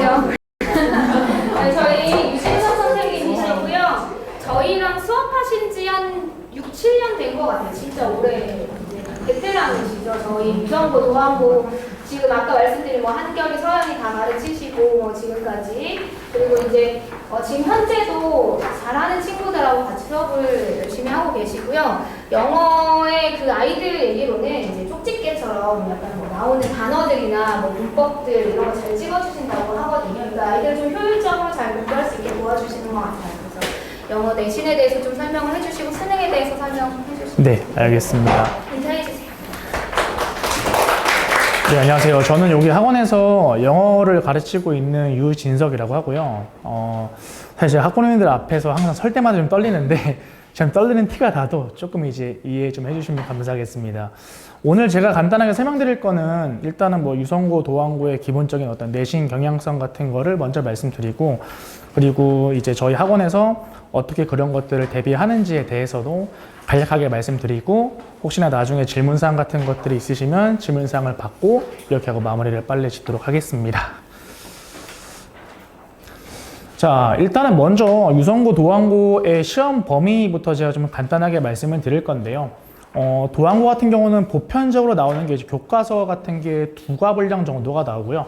안녕하세요. 네, 저희 유진석 선생님이시고요. 저희랑 수업하신 지 한 6, 7년 된 것 같아요. 진짜 오래 베테랑이시죠. 저희 유성고, 도안고 지금 아까 말씀드린 뭐 한결이, 서연이 다 가르치시고 뭐 지금까지 그리고 이제 지금 현재도 잘하는 친구들하고 같이 수업을 열심히 하고 계시고요. 영어의 그 아이들 얘기로는 이제 쪽집게처럼 약간 뭐 나오는 단어들이나 뭐 문법들 이런 거 잘 찍어주신다고 하거든요. 그러니까 아이들 좀 효율적으로 잘 공부할 수 있게 도와주시는 것 같아요. 그래서 영어 내신에 대해서 좀 설명을 해주시고 수능에 대해서 설명해 주시고. 네, 알겠습니다. 인사해 주세요. 네, 안녕하세요. 저는 여기 학원에서 영어를 가르치고 있는 유진석이라고 하고요. 사실 학부모님들 앞에서 항상 설 때마다 좀 떨리는데 좀 떨리는 티가 나도 조금 이제 이해 좀 해주시면 감사하겠습니다. 오늘 제가 간단하게 설명드릴 거는 일단은 뭐 유성고, 도안고의 기본적인 어떤 내신 경향성 같은 거를 먼저 말씀드리고, 그리고 이제 저희 학원에서 어떻게 그런 것들을 대비하는지에 대해서도 간략하게 말씀드리고, 혹시나 나중에 질문사항 같은 것들이 있으시면 질문사항을 받고 이렇게 하고 마무리를 빨리 짓도록 하겠습니다. 자, 일단은 먼저 유성고, 도안고의 시험 범위부터 제가 좀 간단하게 말씀을 드릴 건데요. 도안고 같은 경우는 보편적으로 나오는 게 이제 교과서 같은 게 2과 분량 정도가 나오고요.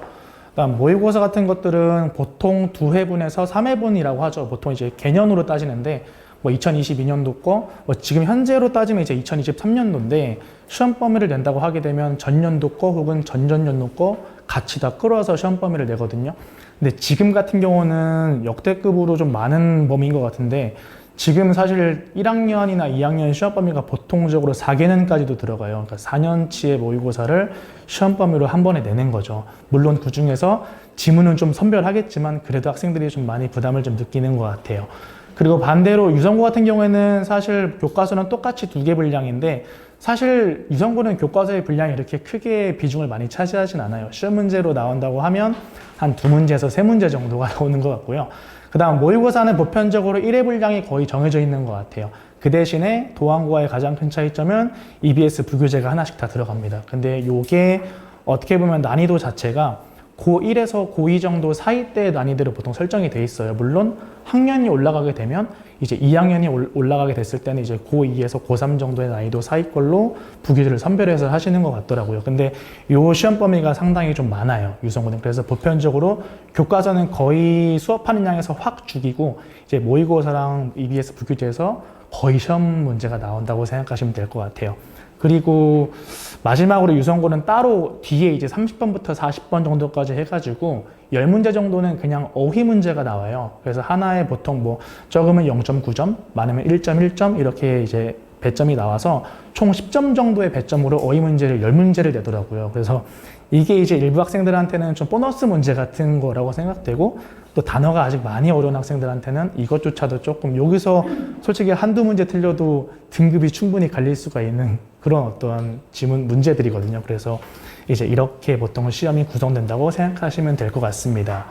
그다음 모의고사 같은 것들은 보통 2회분에서 3회분이라고 하죠. 보통 이제 개년으로 따지는데 뭐 2022년도 거, 뭐 지금 현재로 따지면 이제 2023년도인데 시험 범위를 낸다고 하게 되면 전년도 거 혹은 전전년도 거 같이 다 끌어서 시험 범위를 내거든요. 근데 지금 같은 경우는 역대급으로 좀 많은 범위인 것 같은데 지금 사실 1학년이나 2학년 시험 범위가 보통적으로 4개년까지도 들어가요. 그러니까 4년치의 모의고사를 시험 범위로 한 번에 내는 거죠. 물론 그 중에서 지문은 좀 선별하겠지만 그래도 학생들이 좀 많이 부담을 좀 느끼는 것 같아요. 그리고 반대로 유성고 같은 경우에는 사실 교과서는 똑같이 2개 분량인데 사실 유성고는 교과서의 분량이 이렇게 크게 비중을 많이 차지하진 않아요. 시험 문제로 나온다고 하면 한 2문제에서 3문제 정도가 나오는 것 같고요. 그 다음 모의고사는 보편적으로 1회 분량이 거의 정해져 있는 것 같아요. 그 대신에 도안고와의 가장 큰 차이점은 EBS 부교재가 하나씩 다 들어갑니다. 근데 이게 어떻게 보면 난이도 자체가 고1에서 고2 정도 사이 때 난이도로 보통 설정이 돼 있어요. 물론 학년이 올라가게 되면 이제 2학년이 올라가게 됐을 때는 이제 고2에서 고3 정도의 난이도 사이 걸로 부교재를 선별해서 하시는 것 같더라고요. 근데 요 시험 범위가 상당히 좀 많아요. 유성고는. 그래서 보편적으로 교과서는 거의 수업하는 양에서 확 죽이고 이제 모의고사랑 EBS 부교재에서 거의 시험 문제가 나온다고 생각하시면 될 것 같아요. 그리고 마지막으로 유성고는 따로 뒤에 이제 30번부터 40번 정도까지 해가지고 10문제 정도는 그냥 어휘 문제가 나와요. 그래서 하나에 보통 뭐 적으면 0.9점, 많으면 1.1점 이렇게 이제 배점이 나와서 총 10점 정도의 배점으로 어휘 문제를 10문제를 내더라고요. 그래서 이게 이제 일부 학생들한테는 좀 보너스 문제 같은 거라고 생각되고 또 단어가 아직 많이 어려운 학생들한테는 이것조차도 조금 여기서 솔직히 한두 문제 틀려도 등급이 충분히 갈릴 수가 있는 그런 어떤 지문 문제들이거든요. 그래서 이제 이렇게 보통 시험이 구성된다고 생각하시면 될 것 같습니다.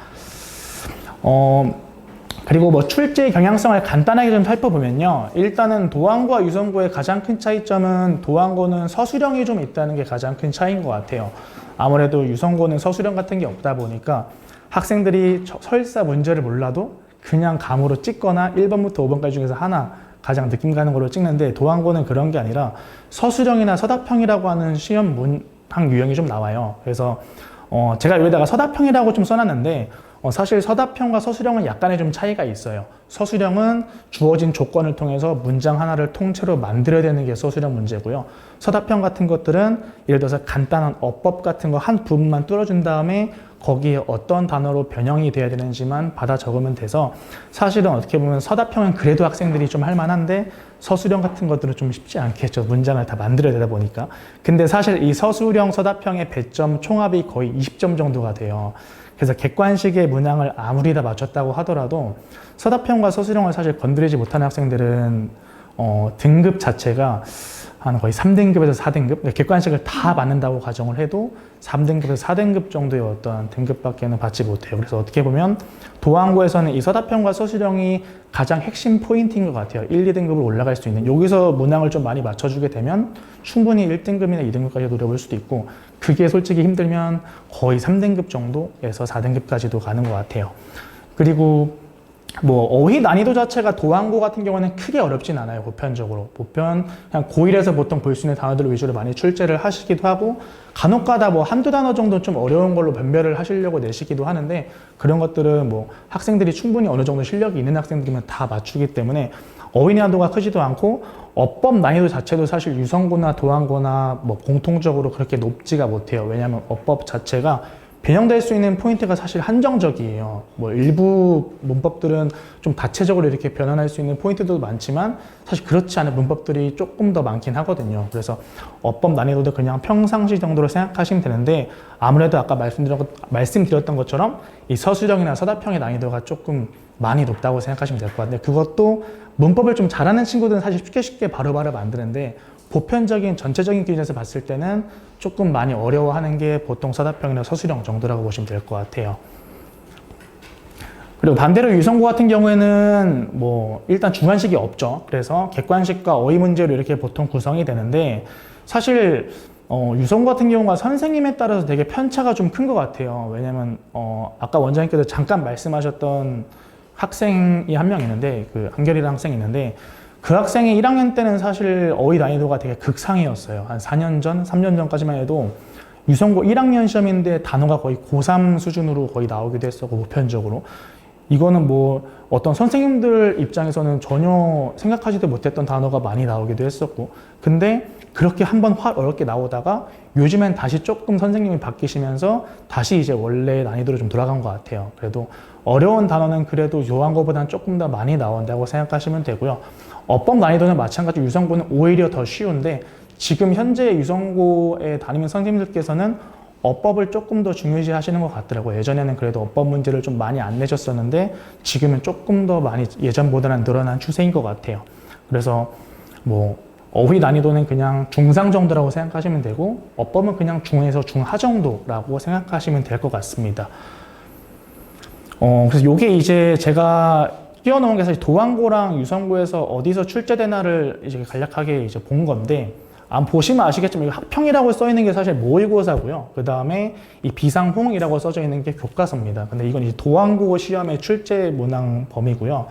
그리고 뭐 출제 경향성을 간단하게 좀 살펴보면요. 일단은 도안고와 유성고의 가장 큰 차이점은 도안고는 서술형이 좀 있다는 게 가장 큰 차이인 것 같아요. 아무래도 유성고는 서술형 같은 게 없다 보니까 학생들이 설사 문제를 몰라도 그냥 감으로 찍거나 1번부터 5번까지 중에서 하나 가장 느낌 가는 걸로 찍는데 도안고는 그런 게 아니라 서술형이나 서답형이라고 하는 시험 문항 유형이 좀 나와요. 그래서 제가 여기다가 서답형이라고 좀 써놨는데 사실 서답형과 서술형은 약간의 좀 차이가 있어요. 서술형은 주어진 조건을 통해서 문장 하나를 통째로 만들어야 되는 게 서술형 문제고요. 서답형 같은 것들은 예를 들어서 간단한 어법 같은 거 한 부분만 뚫어준 다음에 거기에 어떤 단어로 변형이 돼야 되는지만 받아 적으면 돼서 사실은 어떻게 보면 서답형은 그래도 학생들이 좀 할만한데 서술형 같은 것들은 좀 쉽지 않겠죠. 문장을 다 만들어야 되다 보니까. 근데 사실 이 서술형, 서답형의 배점 총합이 거의 20점 정도가 돼요. 그래서 객관식의 문항을 아무리 다 맞췄다고 하더라도 서답형과 서술형을 사실 건드리지 못하는 학생들은 등급 자체가 한 거의 3등급에서 4등급, 객관식을 다 받는다고 가정을 해도 3등급에서 4등급 정도의 어떤 등급밖에는 받지 못해요. 그래서 어떻게 보면 도안고에서는 이 서답형과 서술형이 가장 핵심 포인트인 것 같아요. 1, 2등급으로 올라갈 수 있는. 여기서 문항을 좀 많이 맞춰주게 되면 충분히 1등급이나 2등급까지 노려볼 수도 있고, 그게 솔직히 힘들면 거의 3등급 정도에서 4등급까지도 가는 것 같아요. 그리고 뭐 어휘 난이도 자체가 도안고 같은 경우는 크게 어렵진 않아요. 보편적으로 보편 그냥 고1에서 보통 볼 수 있는 단어들 위주로 많이 출제를 하시기도 하고, 간혹가다 뭐 한두 단어 정도 좀 어려운 걸로 변별을 하시려고 내시기도 하는데, 그런 것들은 뭐 학생들이 충분히 어느 정도 실력이 있는 학생들이면 다 맞추기 때문에 어휘 난이도가 크지도 않고, 어법 난이도 자체도 사실 유성고나 도안고나 뭐 공통적으로 그렇게 높지가 못해요. 왜냐하면 어법 자체가 변형될 수 있는 포인트가 사실 한정적이에요. 뭐 일부 문법들은 좀 다체적으로 이렇게 변환할 수 있는 포인트도 많지만, 사실 그렇지 않은 문법들이 조금 더 많긴 하거든요. 그래서 어법 난이도도 그냥 평상시 정도로 생각하시면 되는데, 아무래도 아까 말씀드렸던 것처럼 이 서술형이나 서답형의 난이도가 조금 많이 높다고 생각하시면 될 것 같은데, 그것도 문법을 좀 잘하는 친구들은 사실 쉽게 바로바로 만드는데, 보편적인 전체적인 기준에서 봤을 때는 조금 많이 어려워하는 게 보통 서답형이나 서술형 정도라고 보시면 될 것 같아요. 그리고 반대로 유성고 같은 경우에는 뭐 일단 주관식이 없죠. 그래서 객관식과 어휘 문제로 이렇게 보통 구성이 되는데, 사실 유성고 같은 경우가 선생님에 따라서 되게 편차가 좀 큰 것 같아요. 왜냐면 아까 원장님께서 잠깐 말씀하셨던 학생이 한 명 있는데, 그 한결이라는 학생이 있는데, 그 학생이 1학년 때는 사실 어휘 난이도가 되게 극상이었어요. 한 4년 전, 3년 전까지만 해도 유성고 1학년 시험인데 단어가 거의 고3 수준으로 거의 나오기도 했었고, 보편적으로. 이거는 뭐 어떤 선생님들 입장에서는 전혀 생각하지도 못했던 단어가 많이 나오기도 했었고, 근데 그렇게 한번 확 어렵게 나오다가 요즘엔 다시 조금 선생님이 바뀌시면서 다시 이제 원래 난이도로 좀 돌아간 것 같아요. 그래도 어려운 단어는 그래도 요한 거보다는 조금 더 많이 나온다고 생각하시면 되고요. 어법 난이도는 마찬가지로 유성고는 오히려 더 쉬운데, 지금 현재 유성고에 다니는 선생님들께서는 어법을 조금 더 중요시 하시는 것 같더라고요. 예전에는 그래도 어법 문제를 좀 많이 안 내셨었는데, 지금은 조금 더 많이 예전보다는 늘어난 추세인 것 같아요. 그래서 뭐 어휘 난이도는 그냥 중상 정도라고 생각하시면 되고, 어법은 그냥 중에서 중하 정도라고 생각하시면 될 것 같습니다. 그래서 이게 이제 제가 끼워놓은 게 사실 도안고랑 유성고에서 어디서 출제되나를 이제 간략하게 이제 본 건데, 보시면 아시겠지만 이거 학평이라고 써 있는 게 사실 모의고사고요. 그 다음에 이 비상홍이라고 써져 있는 게 교과서입니다. 근데 이건 이제 도안고 시험의 출제 문항 범위고요.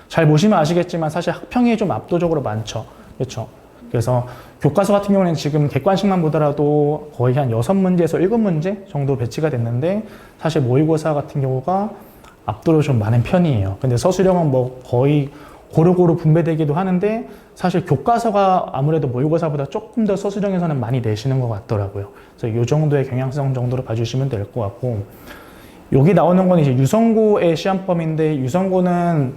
잘 보시면 아시겠지만 사실 학평이 좀 압도적으로 많죠. 그렇죠? 그래서 교과서 같은 경우는 지금 객관식만 보더라도 거의 한 6문제에서 7문제 정도 배치가 됐는데, 사실 모의고사 같은 경우가 압도로 좀 많은 편이에요. 근데 서술형은 뭐 거의 고루고루 분배되기도 하는데, 사실 교과서가 아무래도 모의고사보다 조금 더 서술형에서는 많이 내시는 것 같더라고요. 그래서 이 정도의 경향성 정도로 봐주시면 될 것 같고, 여기 나오는 건 이제 유성고의 시험범인데, 유성고는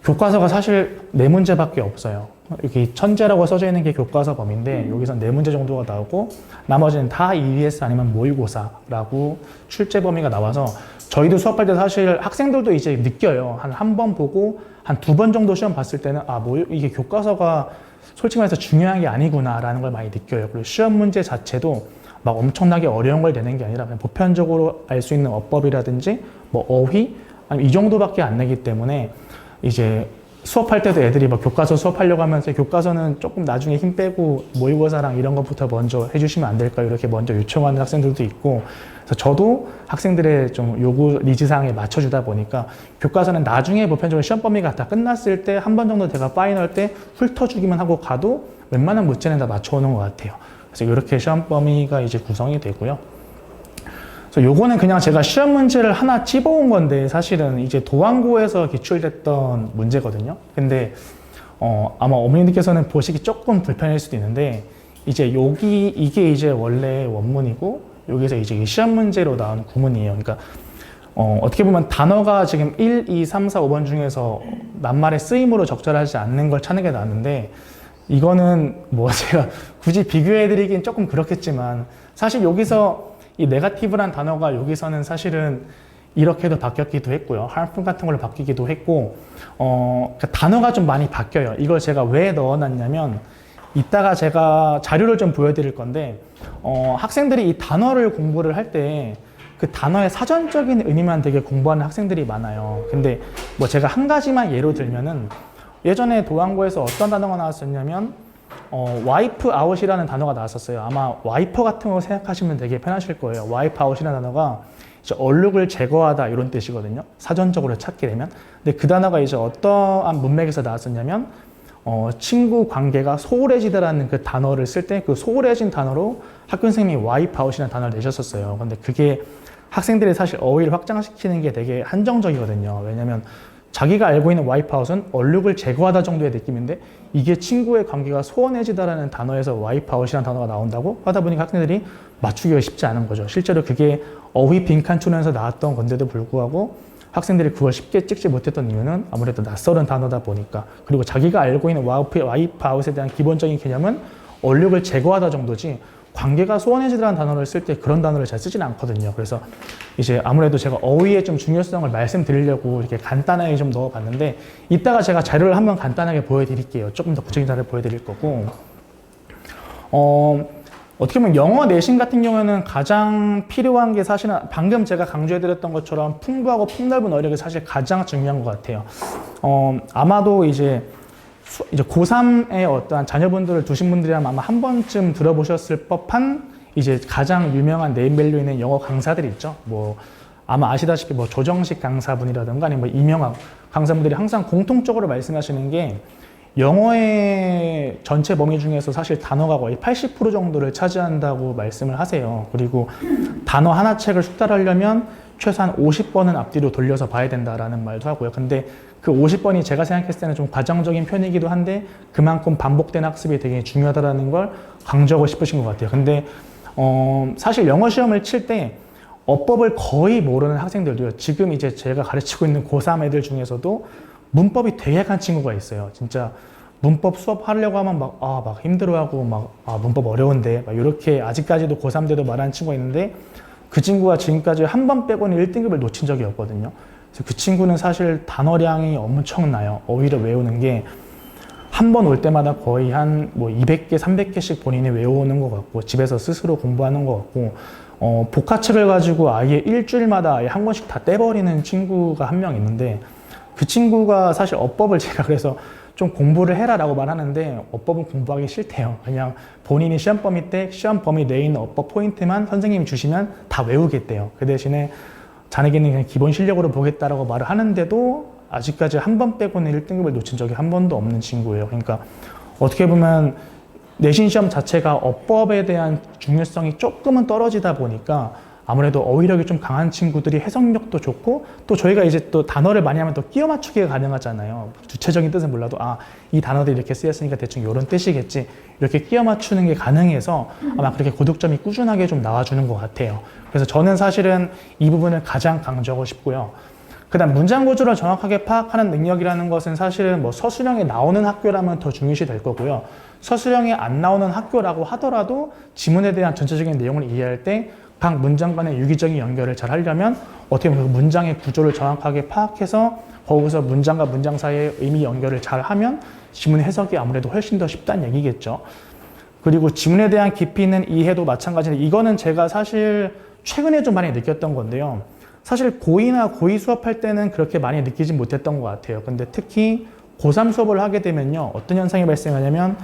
교과서가 사실 4문제밖에 없어요. 여기 천재라고 써져 있는 게 교과서 범인데, 여기서 4문제 정도가 나오고, 나머지는 다 EBS 아니면 모의고사라고 출제 범위가 나와서, 저희도 수업할 때 사실 학생들도 이제 느껴요. 한 번 보고 한 2번 정도 시험 봤을 때는 이게 교과서가 솔직히 말해서 중요한 게 아니구나라는 걸 많이 느껴요. 그리고 시험 문제 자체도 막 엄청나게 어려운 걸 내는 게 아니라 그냥 보편적으로 알 수 있는 어법이라든지 뭐 어휘 아니면 이 정도밖에 안 내기 때문에, 이제 수업할 때도 애들이 막 교과서 수업하려고 하면서 교과서는 조금 나중에 힘 빼고 모의고사랑 이런 것부터 먼저 해주시면 안 될까요? 이렇게 먼저 요청하는 학생들도 있고, 그래서 저도 학생들의 좀 요구 니즈사항에 맞춰주다 보니까 교과서는 나중에 보편적으로 시험 범위가 다 끝났을 때 한 번 정도 제가 파이널 때 훑어주기만 하고 가도 웬만한 문제는 다 맞춰오는 것 같아요. 그래서 이렇게 시험 범위가 이제 구성이 되고요. 그래서 요거는 그냥 제가 시험 문제를 하나 찝어온 건데, 사실은 이제 도안고에서 기출됐던 문제거든요. 근데 아마 어머님들께서는 보시기 조금 불편할 수도 있는데, 이게 이제 원래 원문이고, 여기서 이제 시험 문제로 나온 구문이에요. 그러니까 어떻게 보면 단어가 지금 1, 2, 3, 4, 5번 중에서 낱말의 쓰임으로 적절하지 않는 걸 찾는 게 나왔는데, 이거는 뭐 제가 굳이 비교해드리긴 조금 그렇겠지만, 사실 여기서 이 네거티브란 단어가 여기서는 사실은 이렇게도 바뀌었기도 했고요. harmful 같은 걸로 바뀌기도 했고, 그러니까 단어가 좀 많이 바뀌어요. 이걸 제가 왜 넣어놨냐면, 이따가 제가 자료를 좀 보여드릴 건데 학생들이 이 단어를 공부를 할 때 그 단어의 사전적인 의미만 되게 공부하는 학생들이 많아요. 근데 뭐 제가 한 가지만 예로 들면은 예전에 도안고에서 어떤 단어가 나왔었냐면 와이프 아웃이라는 단어가 나왔었어요. 아마 와이퍼 같은 거 생각하시면 되게 편하실 거예요. 와이프 아웃이라는 단어가 이제 얼룩을 제거하다 이런 뜻이거든요. 사전적으로 찾게 되면. 근데 그 단어가 이제 어떠한 문맥에서 나왔었냐면 친구 관계가 소홀해지다라는 그 단어를 쓸 때 그 소홀해진 단어로 학교 선생님이 와이프 아웃이라는 단어를 내셨었어요. 근데 그게 학생들이 사실 어휘를 확장시키는 게 되게 한정적이거든요. 왜냐면 자기가 알고 있는 와이프아웃은 얼룩을 제거하다 정도의 느낌인데 이게 친구의 관계가 소원해지다라는 단어에서 와이프아웃이라는 단어가 나온다고 하다 보니까 학생들이 맞추기가 쉽지 않은 거죠. 실제로 그게 어휘 빈칸촌에서 나왔던 건데도 불구하고 학생들이 그걸 쉽게 찍지 못했던 이유는 아무래도 낯설은 단어다 보니까 그리고 자기가 알고 있는 와이프아웃에 대한 기본적인 개념은 얼룩을 제거하다 정도지 관계가 소원해지다라는 단어를 쓸 때 그런 단어를 잘 쓰진 않거든요. 그래서 이제 아무래도 제가 어휘의 좀 중요성을 말씀드리려고 이렇게 간단하게 좀 넣어봤는데 이따가 제가 자료를 한번 간단하게 보여드릴게요. 조금 더 구체적인 자료를 보여드릴 거고 어떻게 보면 영어 내신 같은 경우에는 가장 필요한 게 사실은 방금 제가 강조해드렸던 것처럼 풍부하고 폭넓은 어휘력이 사실 가장 중요한 것 같아요. 아마도 이제 고3의 어떠한 자녀분들을 두신 분들이라면 아마 한 번쯤 들어보셨을 법한 이제 가장 유명한 네임밸류 있는 영어 강사들이 있죠. 뭐 아마 아시다시피 뭐 조정식 강사분이라든가 아니면 뭐 이명학 강사분들이 항상 공통적으로 말씀하시는 게 영어의 전체 범위 중에서 사실 단어가 거의 80% 정도를 차지한다고 말씀을 하세요. 그리고 단어 하나 책을 숙달하려면 최소한 50번은 앞뒤로 돌려서 봐야 된다라는 말도 하고요. 근데 그 50번이 제가 생각했을 때는 좀 과장적인 편이기도 한데 그만큼 반복된 학습이 되게 중요하다는 걸 강조하고 싶으신 것 같아요. 근데 사실 영어 시험을 칠 때 어법을 거의 모르는 학생들도요. 지금 이제 제가 가르치고 있는 고3 애들 중에서도 문법이 되게 약한 친구가 있어요. 진짜 문법 수업 하려고 하면 막 힘들어하고 문법 어려운데 막 이렇게 아직까지도 고3 때도 말하는 친구가 있는데 그 친구가 지금까지 한 번 빼고는 1등급을 놓친 적이 없거든요. 그래서 그 친구는 사실 단어량이 엄청나요. 어휘를 외우는 게 한 번 올 때마다 거의 한 뭐 200개, 300개씩 본인이 외우는 것 같고 집에서 스스로 공부하는 것 같고 복화책을 가지고 아예 일주일마다 아예 한 권씩 다 떼버리는 친구가 한 명 있는데 그 친구가 사실 어법을 제가 그래서 좀 공부를 해라라고 말하는데 어법은 공부하기 싫대요. 그냥 본인이 시험 범위 때 시험 범위 내에 있는 어법 포인트만 선생님이 주시면 다 외우겠대요. 그 대신에 자네에게는 그냥 기본 실력으로 보겠다라고 말을 하는데도 아직까지 한 번 빼고는 1등급을 놓친 적이 한 번도 없는 친구예요. 그러니까 어떻게 보면 내신 시험 자체가 어법에 대한 중요성이 조금은 떨어지다 보니까 아무래도 어휘력이 좀 강한 친구들이 해석력도 좋고 또 저희가 이제 또 단어를 많이 하면 또 끼워 맞추기가 가능하잖아요. 주체적인 뜻은 몰라도 이 단어들이 이렇게 쓰였으니까 대충 이런 뜻이겠지 이렇게 끼워 맞추는 게 가능해서 아마 그렇게 고득점이 꾸준하게 좀 나와주는 것 같아요. 그래서 저는 사실은 이 부분을 가장 강조하고 싶고요. 그다음 문장 구조를 정확하게 파악하는 능력이라는 것은 사실은 뭐 서술형에 나오는 학교라면 더 중요시 될 거고요. 서술형에 안 나오는 학교라고 하더라도 지문에 대한 전체적인 내용을 이해할 때 각 문장 간의 유기적인 연결을 잘 하려면 어떻게 보면 그 문장의 구조를 정확하게 파악해서 거기서 문장과 문장 사이의 의미 연결을 잘 하면 지문 해석이 아무래도 훨씬 더 쉽다는 얘기겠죠. 그리고 지문에 대한 깊이 있는 이해도 마찬가지인데 이거는 제가 사실 최근에 좀 많이 느꼈던 건데요. 사실 고2나 고2 수업할 때는 그렇게 많이 느끼지 못했던 것 같아요. 근데 특히 고3 수업을 하게 되면요. 어떤 현상이 발생하냐면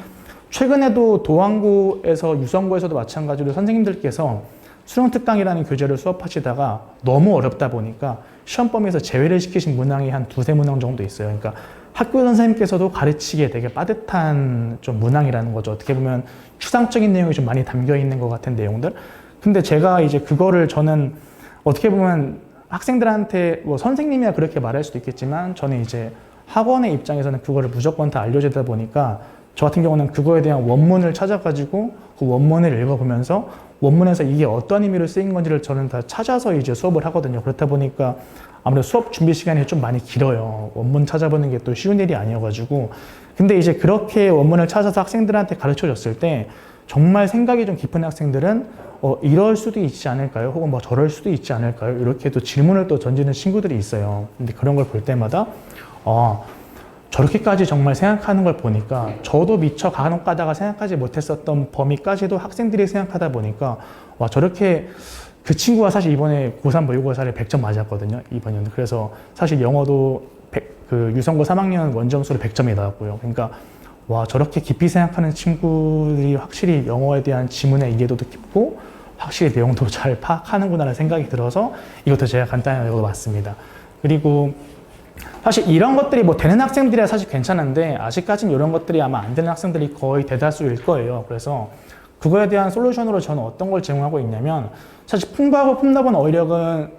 최근에도 도안고에서 유성고에서도 마찬가지로 선생님들께서 수능특강이라는 교재를 수업하시다가 너무 어렵다 보니까 시험 범위에서 제외를 시키신 문항이 한 두세 문항 정도 있어요. 그러니까 학교 선생님께서도 가르치기에 되게 빠듯한 좀 문항이라는 거죠. 어떻게 보면 추상적인 내용이 좀 많이 담겨 있는 것 같은 내용들. 근데 제가 이제 그거를 저는 어떻게 보면 학생들한테 뭐 선생님이야 그렇게 말할 수도 있겠지만 저는 이제 학원의 입장에서는 그거를 무조건 다 알려주다 보니까 저 같은 경우는 그거에 대한 원문을 찾아가지고 그 원문을 읽어보면서 원문에서 이게 어떤 의미로 쓰인 건지를 저는 다 찾아서 이제 수업을 하거든요. 그렇다 보니까 아무래도 수업 준비 시간이 좀 많이 길어요. 원문 찾아보는 게 또 쉬운 일이 아니어가지고. 근데 이제 그렇게 원문을 찾아서 학생들한테 가르쳐 줬을 때 정말 생각이 좀 깊은 학생들은 이럴 수도 있지 않을까요? 혹은 뭐 저럴 수도 있지 않을까요? 이렇게 또 질문을 또 던지는 친구들이 있어요. 근데 그런 걸 볼 때마다 저렇게까지 정말 생각하는 걸 보니까 저도 미처 간혹 가다가 생각하지 못했었던 범위까지도 학생들이 생각하다 보니까 와, 저렇게 그 친구가 사실 이번에 고3 모의고사를 100점 맞았거든요. 이번 연도. 그래서 사실 영어도 그 유성고 3학년 원점수로 100점이 나왔고요. 그러니까 와, 저렇게 깊이 생각하는 친구들이 확실히 영어에 대한 지문의 이해도도 깊고 확실히 내용도 잘 파악하는구나라는 생각이 들어서 이것도 제가 간단하게 적어봤습니다. 그리고 사실 이런 것들이 뭐 되는 학생들이야 사실 괜찮은데 아직까지는 이런 것들이 아마 안 되는 학생들이 거의 대다수일 거예요. 그래서 그거에 대한 솔루션으로 저는 어떤 걸 제공하고 있냐면 사실 풍부하고 풍부한 어휘력은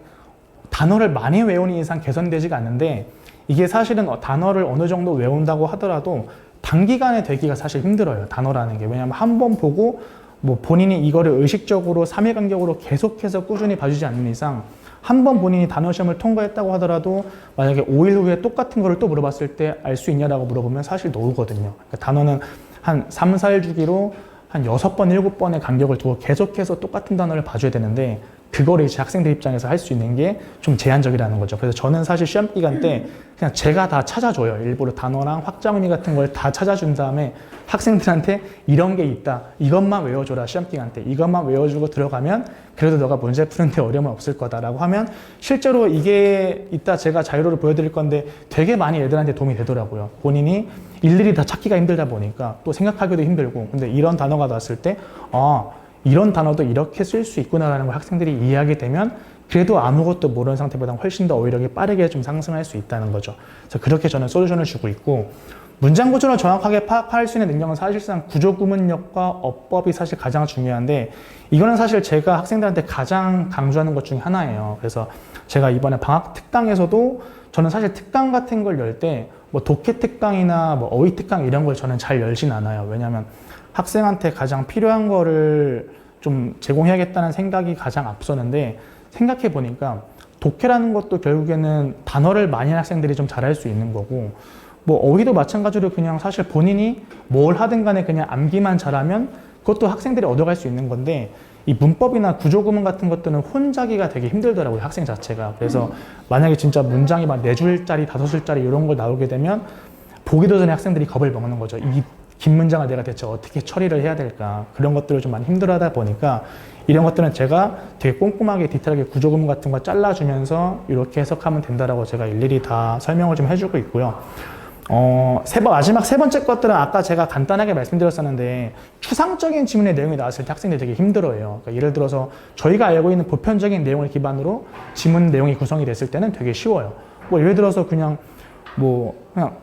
단어를 많이 외우는 이상 개선되지가 않는데 이게 사실은 단어를 어느 정도 외운다고 하더라도 단기간에 되기가 사실 힘들어요. 단어라는 게. 왜냐하면 한 번 보고 뭐 본인이 이거를 의식적으로 3일 간격으로 계속해서 꾸준히 봐주지 않는 이상 한 번 본인이 단어 시험을 통과했다고 하더라도 만약에 5일 후에 똑같은 거를 또 물어봤을 때 알 수 있냐라고 물어보면 사실 노거든요. 그러니까 단어는 한 3, 4일 주기로 한 6번, 7번의 간격을 두고 계속해서 똑같은 단어를 봐줘야 되는데 그거를 이제 학생들 입장에서 할 수 있는 게 좀 제한적이라는 거죠. 그래서 저는 사실 시험 기간 때 그냥 제가 다 찾아줘요. 일부러 단어랑 확장 의미 같은 걸 다 찾아준 다음에 학생들한테 이런 게 있다. 이것만 외워줘라. 시험 기간 때. 이것만 외워주고 들어가면 그래도 너가 문제 푸는데 어려움은 없을 거다라고 하면 실제로 이게 이따 제가 자료를 보여드릴 건데 되게 많이 애들한테 도움이 되더라고요. 본인이 일일이 다 찾기가 힘들다 보니까 또 생각하기도 힘들고 근데 이런 단어가 나왔을 때 이런 단어도 이렇게 쓸 수 있구나라는 걸 학생들이 이해하게 되면 그래도 아무것도 모르는 상태보다 훨씬 더 어휘력이 빠르게 좀 상승할 수 있다는 거죠. 그래서 그렇게 저는 솔루션을 주고 있고 문장 구조를 정확하게 파악할 수 있는 능력은 사실상 구조 구문력과 어법이 사실 가장 중요한데 이거는 사실 제가 학생들한테 가장 강조하는 것 중에 하나예요. 그래서 제가 이번에 방학 특강에서도 저는 사실 특강 같은 걸 열 때 뭐 독해 특강이나 뭐 어휘 특강 이런 걸 저는 잘 열진 않아요. 왜냐하면 학생한테 가장 필요한 거를 좀 제공해야겠다는 생각이 가장 앞서는데 생각해 보니까 독해라는 것도 결국에는 단어를 많이 한 학생들이 좀 잘할 수 있는 거고 뭐 어휘도 마찬가지로 그냥 사실 본인이 뭘 하든 간에 그냥 암기만 잘하면 그것도 학생들이 얻어갈 수 있는 건데 이 문법이나 구조구문 같은 것들은 혼자기가 되게 힘들더라고요, 학생 자체가. 그래서 만약에 진짜 문장이 막 4줄짜리, 5줄짜리 이런 걸 나오게 되면 보기도 전에 학생들이 겁을 먹는 거죠. 이 긴 문장을 내가 대체 어떻게 처리를 해야 될까. 그런 것들을 좀 많이 힘들어하다 보니까 이런 것들은 제가 되게 꼼꼼하게 디테일하게 구조구문 같은 거 잘라주면서 이렇게 해석하면 된다라고 제가 일일이 다 설명을 좀 해주고 있고요. 마지막 세 번째 것들은 아까 제가 간단하게 말씀드렸었는데 추상적인 지문의 내용이 나왔을 때 학생들이 되게 힘들어해요. 그러니까 예를 들어서 저희가 알고 있는 보편적인 내용을 기반으로 지문 내용이 구성이 됐을 때는 되게 쉬워요. 뭐 예를 들어서 그냥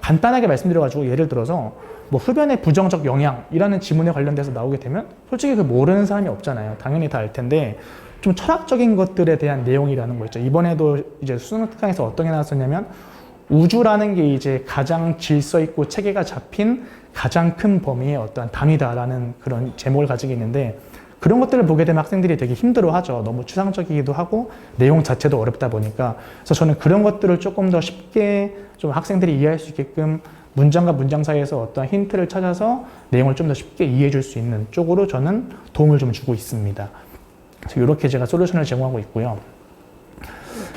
간단하게 말씀드려가지고 예를 들어서 뭐 흡연의 부정적 영향이라는 지문에 관련돼서 나오게 되면 솔직히 그 모르는 사람이 없잖아요. 당연히 다 알 텐데 좀 철학적인 것들에 대한 내용이라는 거 있죠. 이번에도 이제 수능 특강에서 어떤 게 나왔었냐면 우주라는 게 이제 가장 질서 있고 체계가 잡힌 가장 큰 범위의 어떤 단위다라는 그런 제목을 가지고 있는데 그런 것들을 보게 되면 학생들이 되게 힘들어하죠. 너무 추상적이기도 하고 내용 자체도 어렵다 보니까. 그래서 저는 그런 것들을 조금 더 쉽게 좀 학생들이 이해할 수 있게끔 문장과 문장 사이에서 어떤 힌트를 찾아서 내용을 좀 더 쉽게 이해해 줄 수 있는 쪽으로 저는 도움을 좀 주고 있습니다. 그래서 이렇게 제가 솔루션을 제공하고 있고요.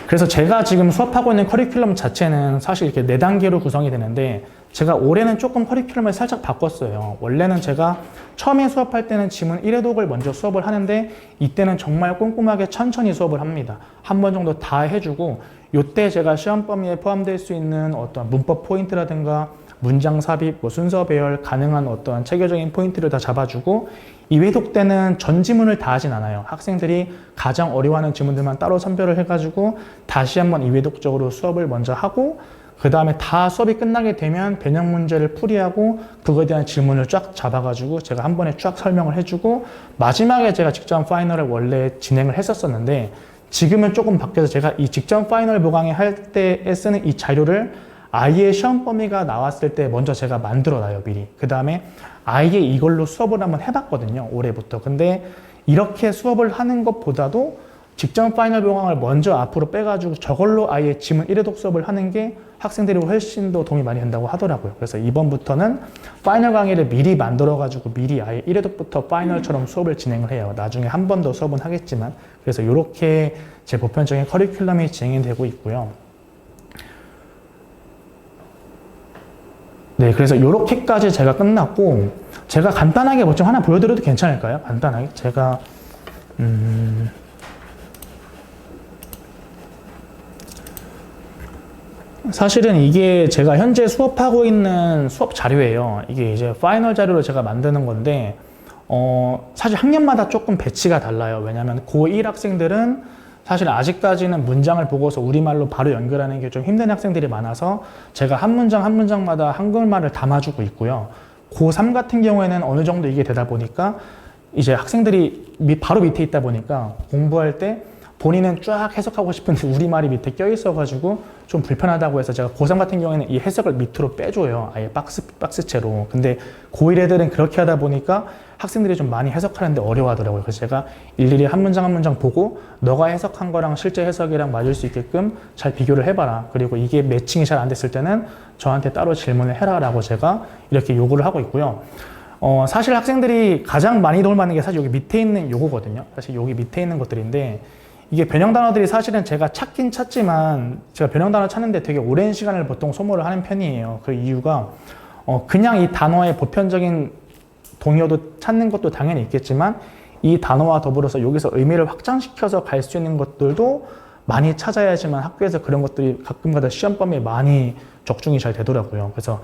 그래서 제가 지금 수업하고 있는 커리큘럼 자체는 사실 이렇게 4단계로 구성이 되는데 제가 올해는 조금 커리큘럼을 살짝 바꿨어요. 원래는 제가 처음에 수업할 때는 지문 1회독을 먼저 수업을 하는데 이때는 정말 꼼꼼하게 천천히 수업을 합니다. 한 번 정도 다 해주고 이때 제가 시험 범위에 포함될 수 있는 어떤 문법 포인트라든가 문장 삽입, 순서 배열, 가능한 어떤 체계적인 포인트를 다 잡아주고 2회독 때는 전 지문을 다 하진 않아요. 학생들이 가장 어려워하는 지문들만 따로 선별을 해가지고 다시 한번 2회독적으로 수업을 먼저 하고 그 다음에 다 수업이 끝나게 되면 변형 문제를 풀이하고 그거에 대한 질문을 쫙 잡아가지고 제가 한 번에 쫙 설명을 해주고 마지막에 제가 직전 파이널을 원래 진행을 했었었는데 지금은 조금 바뀌어서 제가 이 직전 파이널 보강회 할 때에 쓰는 이 자료를 아예 시험 범위가 나왔을 때 먼저 제가 만들어놔요, 미리. 그 다음에 아예 이걸로 수업을 한번 해봤거든요, 올해부터. 근데 이렇게 수업을 하는 것보다도 직전 파이널 보강을 먼저 앞으로 빼가지고 저걸로 아예 지문 1회독 수업을 하는 게 학생들이 훨씬 더 도움이 많이 된다고 하더라고요. 그래서 이번부터는 파이널 강의를 미리 만들어가지고 미리 아예 1회독부터 파이널처럼 수업을 진행을 해요. 나중에 한 번 더 수업은 하겠지만. 그래서 이렇게 제 보편적인 커리큘럼이 진행이 되고 있고요. 네, 그래서 이렇게까지 제가 끝났고, 제가 간단하게 뭐 좀 하나 보여드려도 괜찮을까요? 간단하게. 제가, 사실은 이게 제가 현재 수업하고 있는 수업 자료예요. 이게 이제 파이널 자료로 제가 만드는 건데, 사실 학년마다 조금 배치가 달라요. 왜냐하면 고1 학생들은 사실 아직까지는 문장을 보고서 우리말로 바로 연결하는 게 좀 힘든 학생들이 많아서 제가 한 문장 한 문장마다 한글말을 담아주고 있고요. 고3 같은 경우에는 어느 정도 이게 되다 보니까 이제 학생들이 바로 밑에 있다 보니까 공부할 때 본인은 쫙 해석하고 싶은데 우리말이 밑에 껴있어가지고 좀 불편하다고 해서 제가 고3 같은 경우에는 이 해석을 밑으로 빼줘요. 아예 박스채로. 근데 고1 애들은 그렇게 하다 보니까 학생들이 좀 많이 해석하는데 어려워하더라고요. 그래서 제가 일일이 한 문장 한 문장 보고 너가 해석한 거랑 실제 해석이랑 맞을 수 있게끔 잘 비교를 해봐라. 그리고 이게 매칭이 잘 안 됐을 때는 저한테 따로 질문을 해라라고 제가 이렇게 요구를 하고 있고요. 사실 학생들이 가장 많이 도움을 받는 게 사실 여기 밑에 있는 요거거든요. 사실 여기 밑에 있는 것들인데 이게 변형 단어들이 사실은 제가 찾긴 찾지만 제가 변형 단어 찾는데 되게 오랜 시간을 보통 소모를 하는 편이에요. 그 이유가 그냥 이 단어의 보편적인 동의어도 찾는 것도 당연히 있겠지만 이 단어와 더불어서 여기서 의미를 확장시켜서 갈 수 있는 것들도 많이 찾아야지만 학교에서 그런 것들이 가끔가다 시험 범위에 많이 적중이 잘 되더라고요. 그래서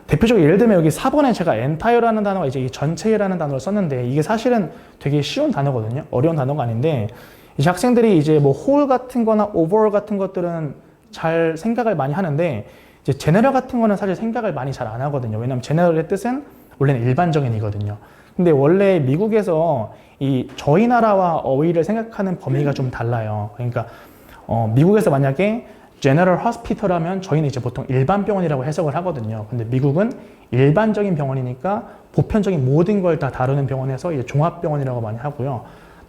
대표적으로 예를 들면 여기 4번에 제가 entire라는 단어가 이제 이 전체라는 단어를 썼는데 이게 사실은 되게 쉬운 단어거든요. 어려운 단어가 아닌데 이제 학생들이 이제 뭐 whole 같은 거나 overall 같은 것들은 잘 생각을 많이 하는데 이제 general 같은 거는 사실 생각을 많이 잘 안 하거든요. 왜냐하면 general의 뜻은 원래는 일반적인이거든요. 근데 원래 미국에서 이 저희 나라와 어휘를 생각하는 범위가 좀 달라요. 그러니까 미국에서 만약에 General Hospital 하면 저희는 이제 보통 일반 병원이라고 해석을 하거든요. 근데 미국은 일반적인 병원이니까 보편적인 모든 걸 다 다루는 병원에서 이제 종합병원이라고 많이 하고요.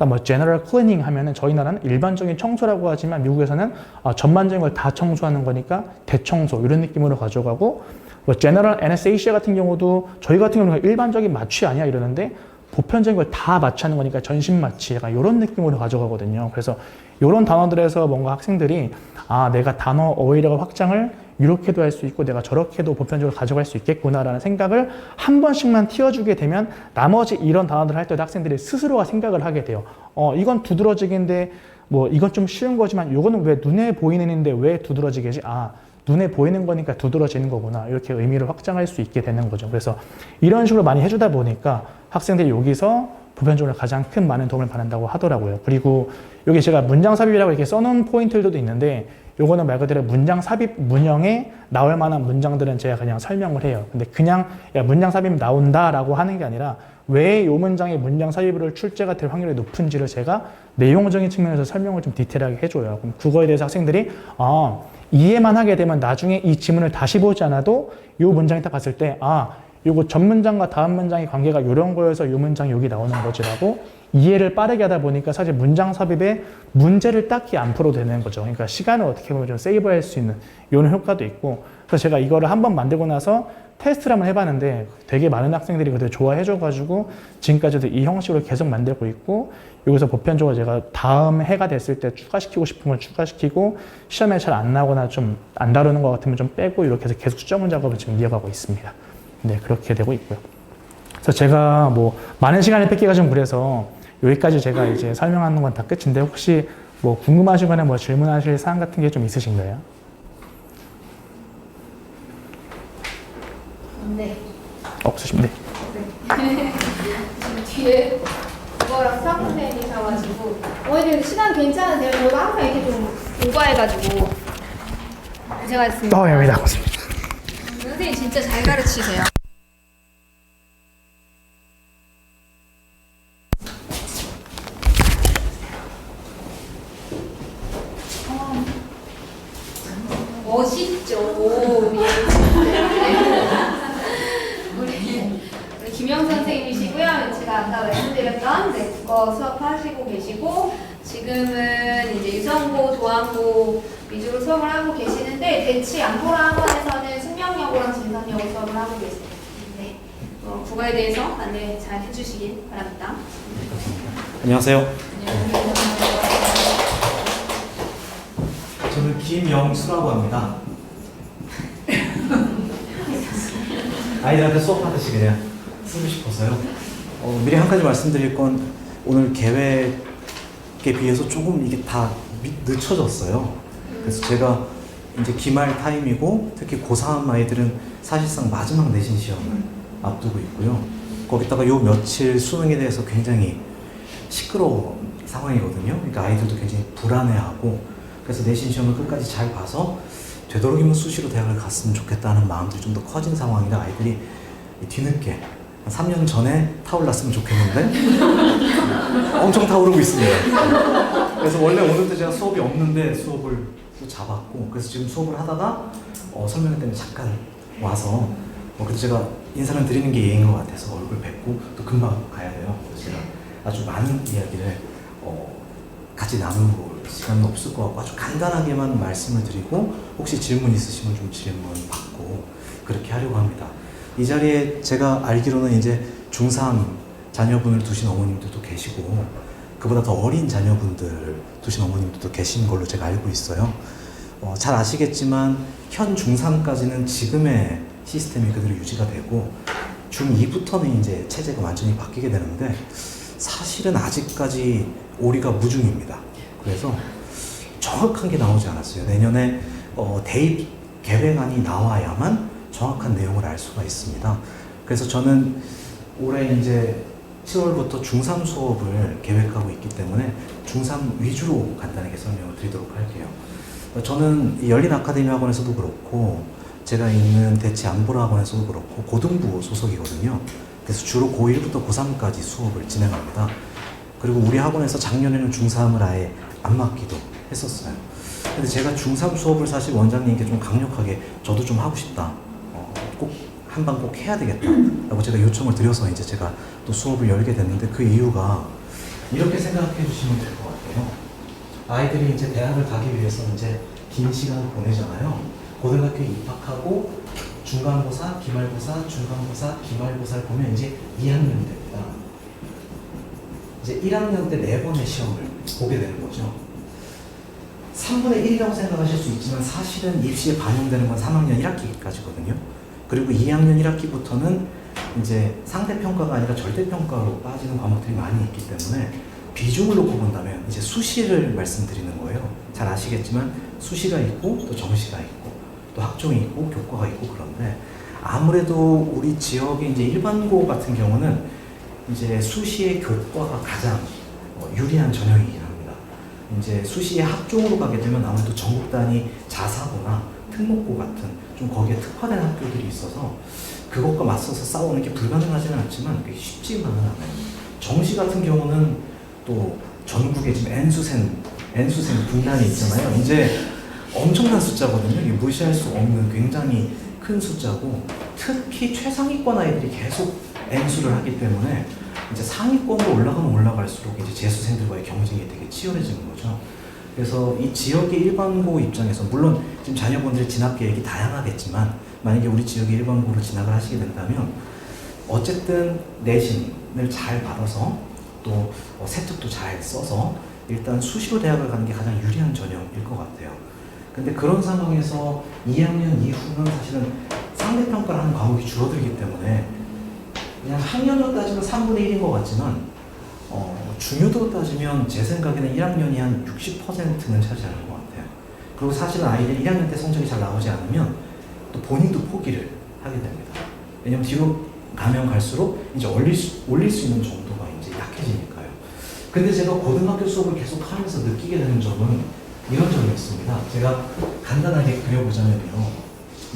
뭐 General Cleaning 하면은 저희 나라는 일반적인 청소라고 하지만 미국에서는 전반적인 걸 다 청소하는 거니까 대청소 이런 느낌으로 가져가고 뭐 General Anesthesia 같은 경우도 저희 같은 경우는 일반적인 마취 아니야 이러는데 보편적인 걸 다 마취하는 거니까 전신 마취 약간 이런 느낌으로 가져가거든요. 그래서 이런 단어들에서 뭔가 학생들이 내가 단어 어휘력을 확장을 이렇게도 할 수 있고 내가 저렇게도 보편적으로 가져갈 수 있겠구나라는 생각을 한 번씩만 띄워주게 되면 나머지 이런 단어들을 할 때도 학생들이 스스로가 생각을 하게 돼요. 이건 두드러지기인데 뭐 이건 좀 쉬운 거지만 이거는 왜 눈에 보이는 인데 왜 두드러지게지? 눈에 보이는 거니까 두드러지는 거구나. 이렇게 의미를 확장할 수 있게 되는 거죠. 그래서 이런 식으로 많이 해주다 보니까 학생들이 여기서 보편적으로 가장 큰 많은 도움을 받는다고 하더라고요. 그리고 여기 제가 문장 삽입이라고 이렇게 써놓은 포인트들도 있는데 요거는 말 그대로 문장 삽입 문형에 나올 만한 문장들은 제가 그냥 설명을 해요. 근데 그냥 야 문장 삽입 나온다라고 하는 게 아니라 왜 이 문장의 문장 삽입으로 출제가 될 확률이 높은지를 제가 내용적인 측면에서 설명을 좀 디테일하게 해줘요. 그럼 그거에 대해서 학생들이 이해만 하게 되면 나중에 이 지문을 다시 보지 않아도 이 문장이 딱 봤을 때 요거 전 문장과 다음 문장의 관계가 이런 거여서 이 문장이 여기 나오는 거지라고 이해를 빠르게 하다 보니까 사실 문장 삽입에 문제를 딱히 안 풀어도 되는 거죠. 그러니까 시간을 어떻게 보면 좀 세이브할 수 있는 이런 효과도 있고 그래서 제가 이거를 한번 만들고 나서 테스트를 한번 해봤는데 되게 많은 학생들이 그때 좋아해줘가지고 지금까지도 이 형식으로 계속 만들고 있고 여기서 보편적으로 제가 다음 해가 됐을 때 추가시키고 싶은 걸 추가시키고 시험에 잘 안 나오거나 좀 안 다루는 것 같으면 좀 빼고 이렇게 해서 계속 수정문 작업을 지금 이어가고 있습니다. 네, 그렇게 되고 있고요. 그래서 제가 뭐 많은 시간을 뺏기가 좀 그래서 여기까지 제가 이제 설명하는 건 다 끝인데 혹시 뭐 궁금하시거나 뭐 질문하실 사항 같은 게 좀 있으신가요? 네. 없으시면 네. 지금 뒤에 그거랑 수학 선생님이셔가지고 어머니들 시간 괜찮으세요? 저가 항상 이렇게 좀 공부해가지고 고생하셨습니다. 여기다. 선생님 진짜 잘 가르치세요. 멋있죠. 우리 김영 선생님이시고요. 제가 아까 말씀드렸던 국어 수업하시고 계시고 지금은 이제 유성고, 도안고 위주로 수업을 하고 계시는데 대치 안보라 학원에서는 숙명여고랑 진성여고 수업을 하고 계십니다. 네, 국어에 대해서 안내 잘 해주시길 바랍니다. 안녕하세요. 저는 김영수라고 합니다. 아이들한테 수업하듯이 그냥 쓰고 싶어서요. 미리 한 가지 말씀드릴 건 오늘 계획에 비해서 조금 이게 다 늦춰졌어요. 그래서 제가 이제 기말 타임이고 특히 고3 아이들은 사실상 마지막 내신 시험을 앞두고 있고요. 거기다가 요 며칠 수능에 대해서 굉장히 시끄러운 상황이거든요. 그러니까 아이들도 굉장히 불안해하고 그래서 내신 시험을 끝까지 잘 봐서 되도록이면 수시로 대학을 갔으면 좋겠다는 마음들이 좀 더 커진 상황인데 아이들이 뒤늦게 한 3년 전에 타올랐으면 좋겠는데 엄청 타오르고 있습니다. 그래서 원래 오늘도 제가 수업이 없는데 수업을 또 잡았고 그래서 지금 수업을 하다가 설명 때문에 잠깐 와서 그래도 제가 인사를 드리는 게 예인 것 같아서 얼굴 뵙고 또 금방 가야 돼요. 그래서 제가 아주 많은 이야기를 같이 나누고 시간은 없을 것 같고 아주 간단하게만 말씀을 드리고 혹시 질문 있으시면 좀 질문 받고 그렇게 하려고 합니다. 이 자리에 제가 알기로는 이제 중3 자녀분을 두신 어머님들도 계시고 그보다 더 어린 자녀분들 두신 어머님들도 계신 걸로 제가 알고 있어요. 잘 아시겠지만 현 중3까지는 지금의 시스템이 그대로 유지가 되고 중2부터는 이제 체제가 완전히 바뀌게 되는데 사실은 아직까지 오리가 무중입니다. 그래서 정확한 게 나오지 않았어요. 내년에 대입 계획안이 나와야만 정확한 내용을 알 수가 있습니다. 그래서 저는 올해 이제 7월부터 중3 수업을 계획하고 있기 때문에 중3 위주로 간단하게 설명을 드리도록 할게요. 저는 열린 아카데미 학원에서도 그렇고 제가 있는 대치 안보라 학원에서도 그렇고 고등부 소속이거든요. 그래서 주로 고1부터 고3까지 수업을 진행합니다. 그리고 우리 학원에서 작년에는 중3을 아예 안 맡기도 했었어요. 근데 제가 중3 수업을 사실 원장님께 좀 강력하게 저도 좀 하고 싶다. 꼭 한 방 꼭 해야 되겠다. 라고 제가 요청을 드려서 이제 제가 또 수업을 열게 됐는데 그 이유가 이렇게 생각해 주시면 될 것 같아요. 아이들이 이제 대학을 가기 위해서 이제 긴 시간을 보내잖아요. 고등학교에 입학하고 중간고사, 기말고사, 중간고사, 기말고사를 보면 이제 2학년이 됩니다. 이제 1학년 때 4번의 시험을 보게 되는 거죠. 3분의 1이라고 생각하실 수 있지만 사실은 입시에 반영되는 건 3학년 1학기까지거든요. 그리고 2학년 1학기부터는 이제 상대평가가 아니라 절대평가로 빠지는 과목들이 많이 있기 때문에 비중을 놓고 본다면 이제 수시를 말씀드리는 거예요. 잘 아시겠지만 수시가 있고 또 정시가 있고 또 학종이 있고 교과가 있고 그런데 아무래도 우리 지역의 이제 일반고 같은 경우는 이제 수시의 교과가 가장 유리한 전형이긴 합니다. 이제 수시의 학종으로 가게 되면 아무래도 전국 단위 자사고나 특목고 같은 좀 거기에 특화된 학교들이 있어서 그것과 맞서서 싸우는 게 불가능하지는 않지만 그게 쉽지만은 않아요. 정시 같은 경우는 또 전국에 지금 N수생 분단이 있잖아요. 이제 엄청난 숫자거든요. 이게 무시할 수 없는 굉장히 큰 숫자고 특히 최상위권 아이들이 계속 N수를 하기 때문에 이제 상위권으로 올라가면 올라갈수록 이제 재수생들과의 경쟁이 되게 치열해지는 거죠. 그래서 이 지역의 일반고 입장에서 물론 지금 자녀분들의 진학 계획이 다양하겠지만 만약에 우리 지역의 일반고로 진학을 하시게 된다면 어쨌든 내신을 잘 받아서 또 세특도 잘 써서 일단 수시로 대학을 가는 게 가장 유리한 전형일 것 같아요. 근데 그런 상황에서 2학년 이후는 사실은 상대평가를 하는 과목이 줄어들기 때문에 그냥 학년으로 따지면 3분의 1인 것 같지만 중요도로 따지면 제 생각에는 1학년이 한 60%는 차지하는 것 같아요. 그리고 사실은 아이들이 1학년 때 성적이 잘 나오지 않으면 또 본인도 포기를 하게 됩니다. 왜냐면 뒤로 가면 갈수록 이제 올릴 수 있는 정도가 이제 약해지니까요. 근데 제가 고등학교 수업을 계속 하면서 느끼게 되는 점은 이런 점이 있습니다. 제가 간단하게 그려보자면요.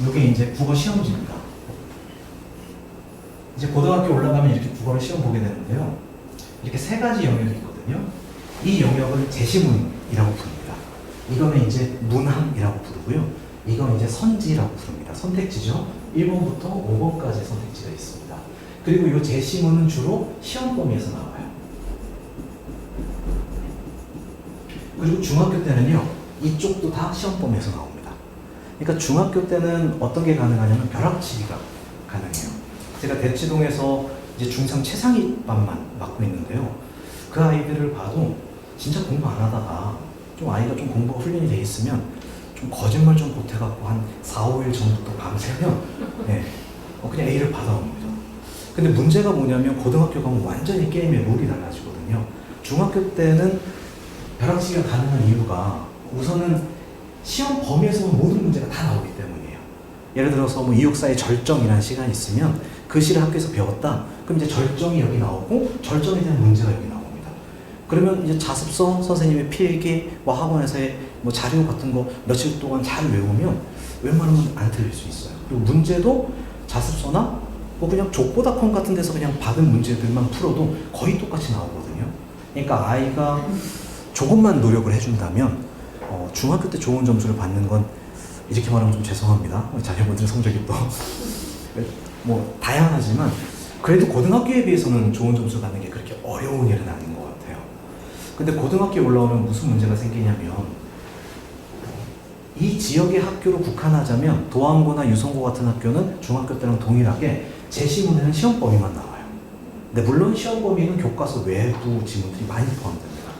이게 이제 국어 시험지입니다. 이제 고등학교 올라가면 이렇게 국어를 시험 보게 되는데요. 이렇게 3가지 영역이 있거든요. 이 영역을 제시문이라고 부릅니다. 이거는 이제 문항이라고 부르고요. 이건 이제 선지라고 부릅니다. 선택지죠. 1번부터 5번까지 선택지가 있습니다. 그리고 이 제시문은 주로 시험 범위에서 나와요. 그리고 중학교 때는요. 이쪽도 다 시험 범위에서 나옵니다. 그러니까 중학교 때는 어떤 게 가능하냐면 벼락치기가 가능해요. 제가 대치동에서 이제 중3 최상위반만 맡고 있는데요. 그 아이들을 봐도 진짜 공부 안 하다가 좀 아이가 좀 공부가 훈련이 돼 있으면 좀 거짓말 좀 보태갖고 한 4, 5일 전부터 밤새면 네, 그냥 A를 받아옵니다. 근데 문제가 뭐냐면 고등학교 가면 완전히 게임의 룰이 달라지거든요. 중학교 때는 벼락치기가 가능한 이유가 우선은 시험 범위에서 모든 문제가 다 나오기 때문이에요. 예를 들어서 뭐 이육사의 절정이라는 시간이 있으면 그 시를 학교에서 배웠다. 그럼 이제 절정이 여기 나오고 절정에 대한 문제가 여기 나옵니다. 그러면 이제 자습서, 선생님의 필기, 뭐 학원에서의 뭐 자료 같은 거 며칠 동안 잘 외우면 웬만하면 안 틀릴 수 있어요. 그리고 문제도 자습서나 뭐 그냥 족보닷컴 같은 데서 그냥 받은 문제들만 풀어도 거의 똑같이 나오거든요. 그러니까 아이가 조금만 노력을 해준다면 중학교 때 좋은 점수를 받는 건 이렇게 말하면 좀 죄송합니다. 자녀분들 성적이 또 뭐 다양하지만 그래도 고등학교에 비해서는 좋은 점수를 받는 게 그렇게 어려운 일은 아닌 것 같아요. 근데 고등학교에 올라오면 무슨 문제가 생기냐면 이 지역의 학교로 국한하자면 도안고나 유성고 같은 학교는 중학교 때랑 동일하게 제시문에는 시험 범위만 나와요. 근데 물론 시험 범위는 교과서 외부 지문들이 많이 포함됩니다.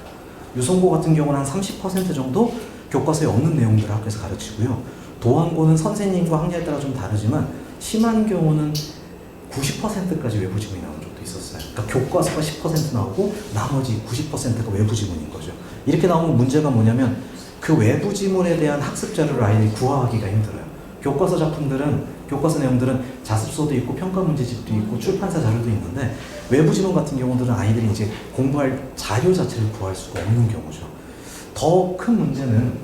유성고 같은 경우는 한 30% 정도 교과서에 없는 내용들을 학교에서 가르치고요. 도안고는 선생님과 학년에 따라 좀 다르지만 심한 경우는 90%까지 외부 지문이 나온 적도 있었어요. 그러니까 교과서가 10% 나오고 나머지 90%가 외부 지문인 거죠. 이렇게 나오면 문제가 뭐냐면 그 외부 지문에 대한 학습 자료를 아이들이 구하기가 힘들어요. 교과서 작품들은, 교과서 내용들은 자습서도 있고 평가 문제집도 있고 출판사 자료도 있는데 외부 지문 같은 경우들은 아이들이 이제 공부할 자료 자체를 구할 수가 없는 경우죠. 더 큰 문제는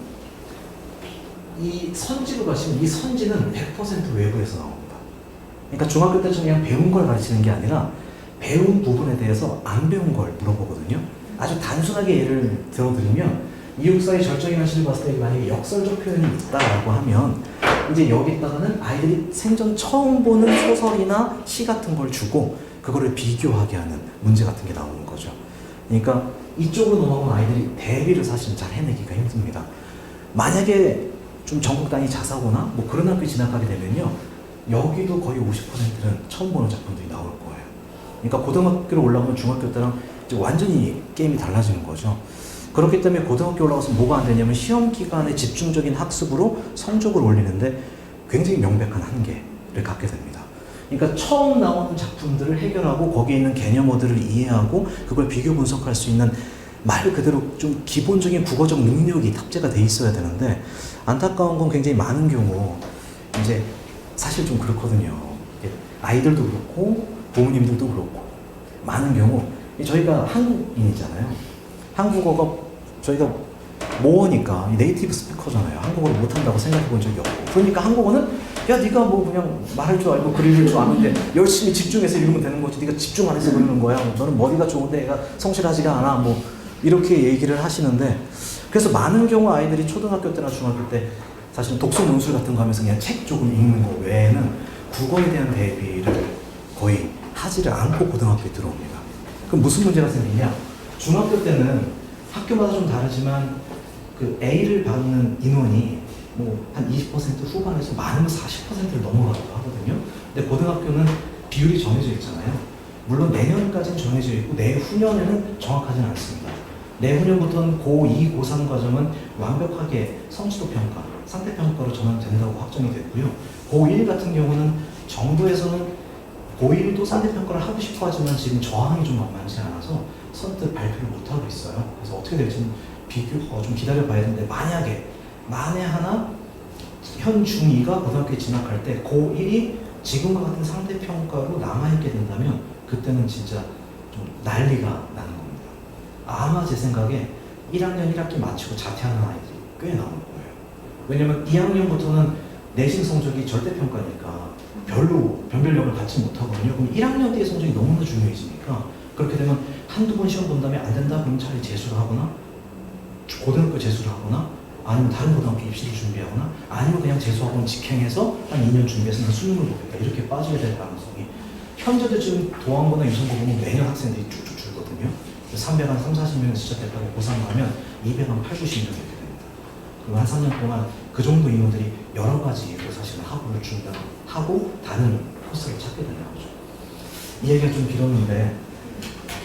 이 선지로 가시면 이 선지는 100% 외부에서 나옵니다. 그러니까 중학교 때처럼 그냥 배운 걸 가르치는 게 아니라 배운 부분에 대해서 안 배운 걸 물어보거든요. 아주 단순하게 예를 들어드리면 이육사의 절정이라는 시를 봤을 때 만약에 역설적 표현이 있다라고 하면 이제 여기다가는 아이들이 생전 처음 보는 소설이나 시 같은 걸 주고 그거를 비교하게 하는 문제 같은 게 나오는 거죠. 그러니까 이쪽으로 넘어가면 아이들이 대비를 사실은 잘 해내기가 힘듭니다. 만약에 좀 전국 단위 자사고나 뭐 그런 학교에 진학하게 되면요. 여기도 거의 50%는 처음 보는 작품들이 나올 거예요. 그러니까 고등학교로 올라오면 중학교 때랑 이제 완전히 게임이 달라지는 거죠. 그렇기 때문에 고등학교 올라가서 뭐가 안 되냐면 시험 기간에 집중적인 학습으로 성적을 올리는데 굉장히 명백한 한계를 갖게 됩니다. 그러니까 처음 나오는 작품들을 해결하고 거기에 있는 개념어들을 이해하고 그걸 비교 분석할 수 있는 말 그대로 좀 기본적인 국어적 능력이 탑재가 돼 있어야 되는데 안타까운 건 굉장히 많은 경우 이제 사실 좀 그렇거든요. 아이들도 그렇고 부모님들도 그렇고 많은 경우 저희가 한국인이잖아요. 한국어가 저희가 모어니까 네이티브 스피커잖아요. 한국어를 못한다고 생각해 본 적이 없고 그러니까 한국어는 야 네가 뭐 그냥 말할 줄 알고 그릴 줄 아는데 열심히 집중해서 읽으면 되는 거지 네가 집중 안 해서 그러는 거야. 너는 머리가 좋은데 애가 성실하지가 않아. 뭐 이렇게 얘기를 하시는데 그래서 많은 경우 아이들이 초등학교 때나 중학교 때 사실 독서 논술 같은 거 하면서 그냥 책 조금 읽는 거 외에는 국어에 대한 대비를 거의 하지를 않고 고등학교에 들어옵니다. 그럼 무슨 문제가 생기냐? 중학교 때는 학교마다 좀 다르지만 그 A를 받는 인원이 뭐 한 20% 후반에서 많으면 40%를 넘어가기도 하거든요. 근데 고등학교는 비율이 정해져 있잖아요. 물론 내년까지는 정해져 있고 내후년에는 정확하지는 않습니다. 내후년부터는 고2, 고3 과정은 완벽하게 성취도 평가, 상태 평가로 전환된다고 확정이 됐고요. 고1 같은 경우는 정부에서는 고1도 상태 평가를 하고 싶어 하지만 지금 저항이 좀 만만치 않아서 선뜻 발표를 못 하고 있어요. 그래서 어떻게 될지는 좀 기다려 봐야 되는데 만에 하나 현 중2가 고등학교에 진학할 때 고1이 지금과 같은 상태 평가로 남아있게 된다면 그때는 진짜 좀 난리가 나는 겁니다. 아마 제 생각에 1학년 1학기 마치고 자퇴하는 아이들이 꽤 나올 거예요. 왜냐면 2학년부터는 내신 성적이 절대평가니까 별로 변별력을 갖지 못하거든요. 그럼 1학년 때의 성적이 너무나 중요해지니까 그렇게 되면 한두 번 시험 본 다음에 안 된다? 그러면 차라리 재수를 하거나 고등학교 재수를 하거나 아니면 다른 고등학교 입시를 준비하거나 아니면 그냥 재수학원 직행해서 한 2년 준비해서 난 수능을 보겠다 이렇게 빠져야 될 가능성이 현재도 지금 도안고나 유성고 보면 매년 학생들이 쭉쭉 줄거든요. 300한 3, 40명 시작했다고 고3 가면 200한 8, 90명 이렇게 됩니다. 그리고 한 3년 동안 그 정도 인원들이 여러 가지 이유로 사실은 학업을 중단하고 다른 코스를 찾게 되는 거죠. 이 얘기가 좀 길었는데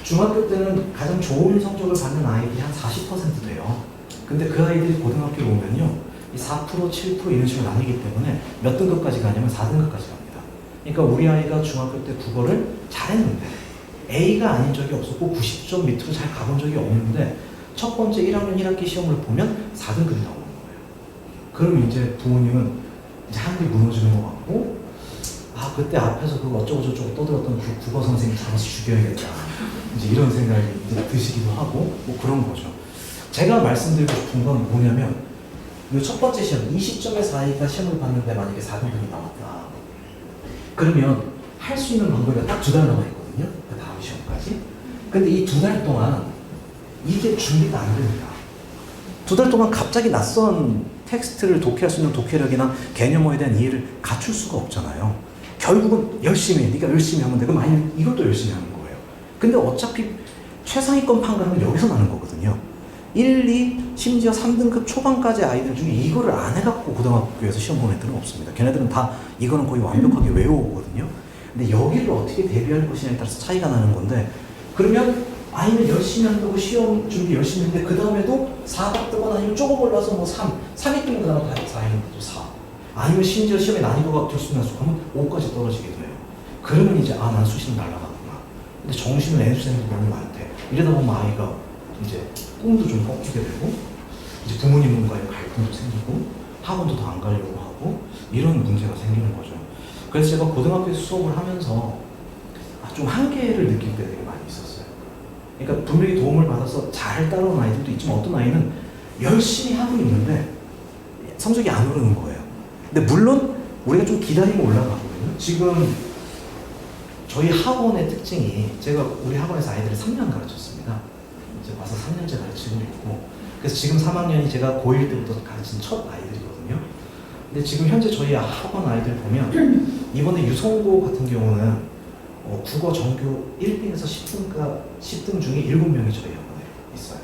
중학교 때는 가장 좋은 성적을 받는 아이들이 한 40% 돼요. 근데 그 아이들이 고등학교로 오면요. 이 4%, 7% 이런 식으로 나뉘기 때문에 몇 등급까지 가냐면 4등급까지 갑니다. 그러니까 우리 아이가 중학교 때 국어를 잘했는데 A가 아닌 적이 없었고 90점 밑으로 잘 가본 적이 없는데 첫 번째 1학년 1학기 시험을 보면 4등급이 나오는 거예요. 그럼 이제 부모님은 이제 하늘이 무너지는 것 같고 아 그때 앞에서 그거 어쩌고저쩌고 떠들었던 그 국어 선생님 잡아서 죽여야겠다 이제 이런 생각이 이제 드시기도 하고 뭐 그런 거죠. 제가 말씀드리고 싶은 건 뭐냐면 이 첫 번째 시험 20점에서 아이가 시험을 봤는데 만약에 4등급이 나왔다. 그러면 할 수 있는 방법이 딱 2달 남아있거든요. 그 다음 시험까지. 근데 이 2달 동안 이게 준비가 안 됩니다. 2달 동안 갑자기 낯선 텍스트를 독해할 수 있는 독해력이나 개념어에 대한 이해를 갖출 수가 없잖아요. 결국은 열심히 해. 네가 열심히 하면 돼. 그럼 아니면 이것도 열심히 하는 거예요. 근데 어차피 최상위권 판가름은 여기서 나는 거거든요. 1, 2, 심지어 3등급 초반까지 아이들 중에 이거를 안 해갖고 고등학교에서 시험 본 애들은 없습니다. 걔네들은 다 이거는 거의 완벽하게 외워오거든요. 근데 여기를 어떻게 대비할 것이냐에 따라서 차이가 나는 건데 그러면 아이는 열심히 한다고 시험 준비 열심히 했는데 그 다음에도 4 받거나 아니면 조금 올라서 뭐 3이 뜨면 그 다음에 4이면 또 4. 아니면 심지어 시험에 난이도가 들쑥날쑥하면 5까지 떨어지기도 해요. 그러면 이제 아, 난 수시는 날라가구나. 근데 정시는 N수생도 너무 많대. 이러다 보면 아이가 이제 꿈도 좀 꺾이게 되고 이제 부모님과의 갈등도 생기고 학원도 더 안 가려고 하고 이런 문제가 생기는 거죠. 그래서 제가 고등학교에서 수업을 하면서 좀 한계를 느낄 때 되게 많이 있었어요. 그러니까 분명히 도움을 받아서 잘 따라오는 아이들도 있지만 어떤 아이는 열심히 하고 있는데 성적이 안 오르는 거예요. 근데 물론 우리가 좀 기다리면 올라가거든요. 지금 저희 학원의 특징이 제가 우리 학원에서 아이들을 3년 가르쳤습니다. 이제 와서 3년째 가르치고 있고 그래서 지금 3학년이 제가 고1 때부터 가르친 첫 아이들이거든요. 근데 지금 현재 저희 학원 아이들 보면 이번에 유성고 같은 경우는 국어 전교 1등에서 10등 중에 7명이 저희 학원에 있어요.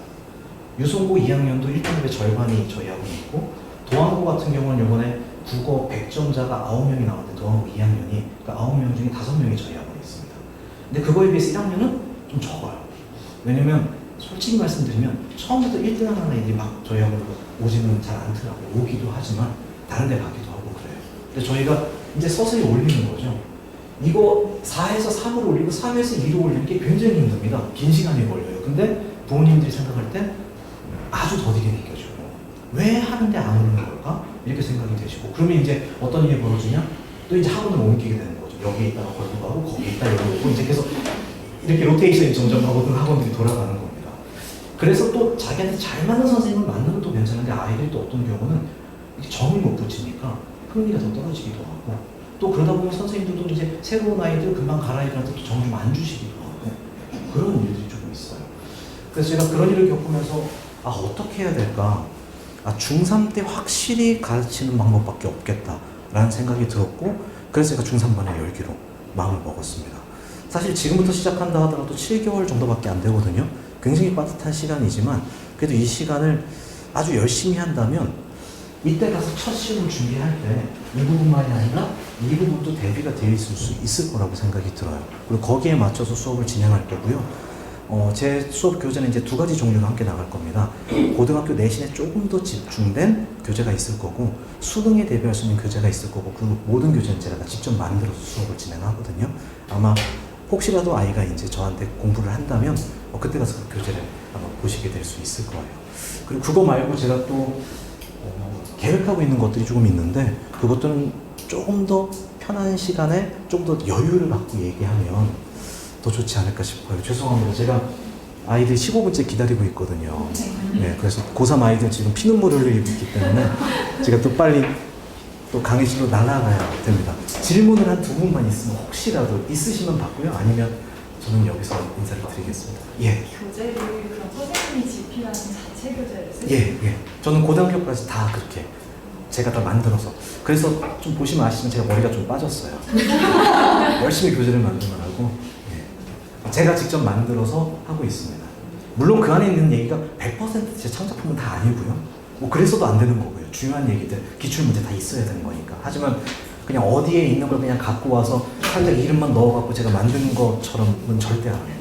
유성고 2학년도 1등급의 절반이 저희 학원에 있고 도안고 같은 경우는 이번에 국어 100점자가 9명이 나왔는데 도안고 2학년이 그러니까 9명 중에 5명이 저희 학원에 있습니다. 근데 그거에 비해서 1학년은 좀 적어요. 왜냐면 솔직히 말씀드리면 처음부터 1등 하는 애들이 막 저희 학원으로 오지는 잘 않더라고요. 오기도 하지만 다른 데 가기도 하고 그래요. 근데 저희가 이제 서서히 올리는 거죠. 이거 4에서 3으로 올리고 3에서 2로 올리는 게 굉장히 힘듭니다. 긴 시간이 걸려요. 근데 부모님들이 생각할 때 아주 더디게 느껴지고 왜 하는데 안 오르는 걸까? 이렇게 생각이 되시고 그러면 이제 어떤 일이 벌어지냐? 또 이제 학원을 옮기게 되는 거죠. 여기에 있다가 거기로 가고 거기에 있다가 여기 오고 이제 계속 이렇게 로테이션이 점점 모든 학원들이 돌아가는 겁니다. 그래서 또 자기한테 잘 맞는 선생님을 만나면 또 괜찮은데 아이들이 또 어떤 경우는 정을 못 붙이니까 흥미가 더 떨어지기도 하고 또 그러다 보면 선생님들도 이제 새로운 아이들 금방 갈 아이들한테 또 정 좀 안 주시기도 하고 그런 일들이 조금 있어요. 그래서 제가 그런 일을 겪으면서 아 어떻게 해야 될까? 아 중3 때 확실히 가르치는 방법밖에 없겠다라는 생각이 들었고 그래서 제가 중3반에 열기로 마음을 먹었습니다. 사실 지금부터 시작한다 하더라도 7개월 정도밖에 안 되거든요. 굉장히 빠듯한 시간이지만 그래도 이 시간을 아주 열심히 한다면 이때 가서 첫 시험을 준비할 때 이 부분만이 아니라 이 부분도 대비가 되어 있을 수 있을 거라고 생각이 들어요. 그리고 거기에 맞춰서 수업을 진행할 거고요. 제 수업 교재는 이제 2가지 종류로 함께 나갈 겁니다. 고등학교 내신에 조금 더 집중된 교재가 있을 거고 수능에 대비할 수 있는 교재가 있을 거고 그 모든 교재는 제가 다 직접 만들어서 수업을 진행하거든요. 아마 혹시라도 아이가 이제 저한테 공부를 한다면 그때 가서 그 교재를 아마 보시게 될 수 있을 거예요. 그리고 그거 말고 제가 또 계획하고 있는 것들이 조금 있는데 그것들은 조금 더 편한 시간에 좀 더 여유를 갖고 얘기하면 더 좋지 않을까 싶어요. 죄송합니다. 제가 아이들 15분째 기다리고 있거든요. 네, 그래서 고3 아이들 지금 피눈물 흘리고 있기 때문에 제가 또 빨리 또 강의실로 날아가야 됩니다. 질문을 한 2분만 있으면 혹시라도 있으시면 받고요. 아니면 저는 여기서 인사를 드리겠습니다. 예. 교재를 그럼 선생님이 집필하는 자체 교재를 쓰시는 예. 저는 고등학교까지 다 그렇게 제가 다 만들어서 그래서 좀 보시면 아시면 제가 머리가 좀 빠졌어요. 열심히 교재를 만들느라고 제가 직접 만들어서 하고 있습니다. 물론 그 안에 있는 얘기가 100%제 창작품은 다 아니고요. 뭐 그래서도 안 되는 거고요. 중요한 얘기들, 기출문제 다 있어야 되는 거니까. 하지만 그냥 어디에 있는 걸 그냥 갖고 와서 살짝 이름만 넣어갖고 제가 만드는 것처럼은 절대 안 해요.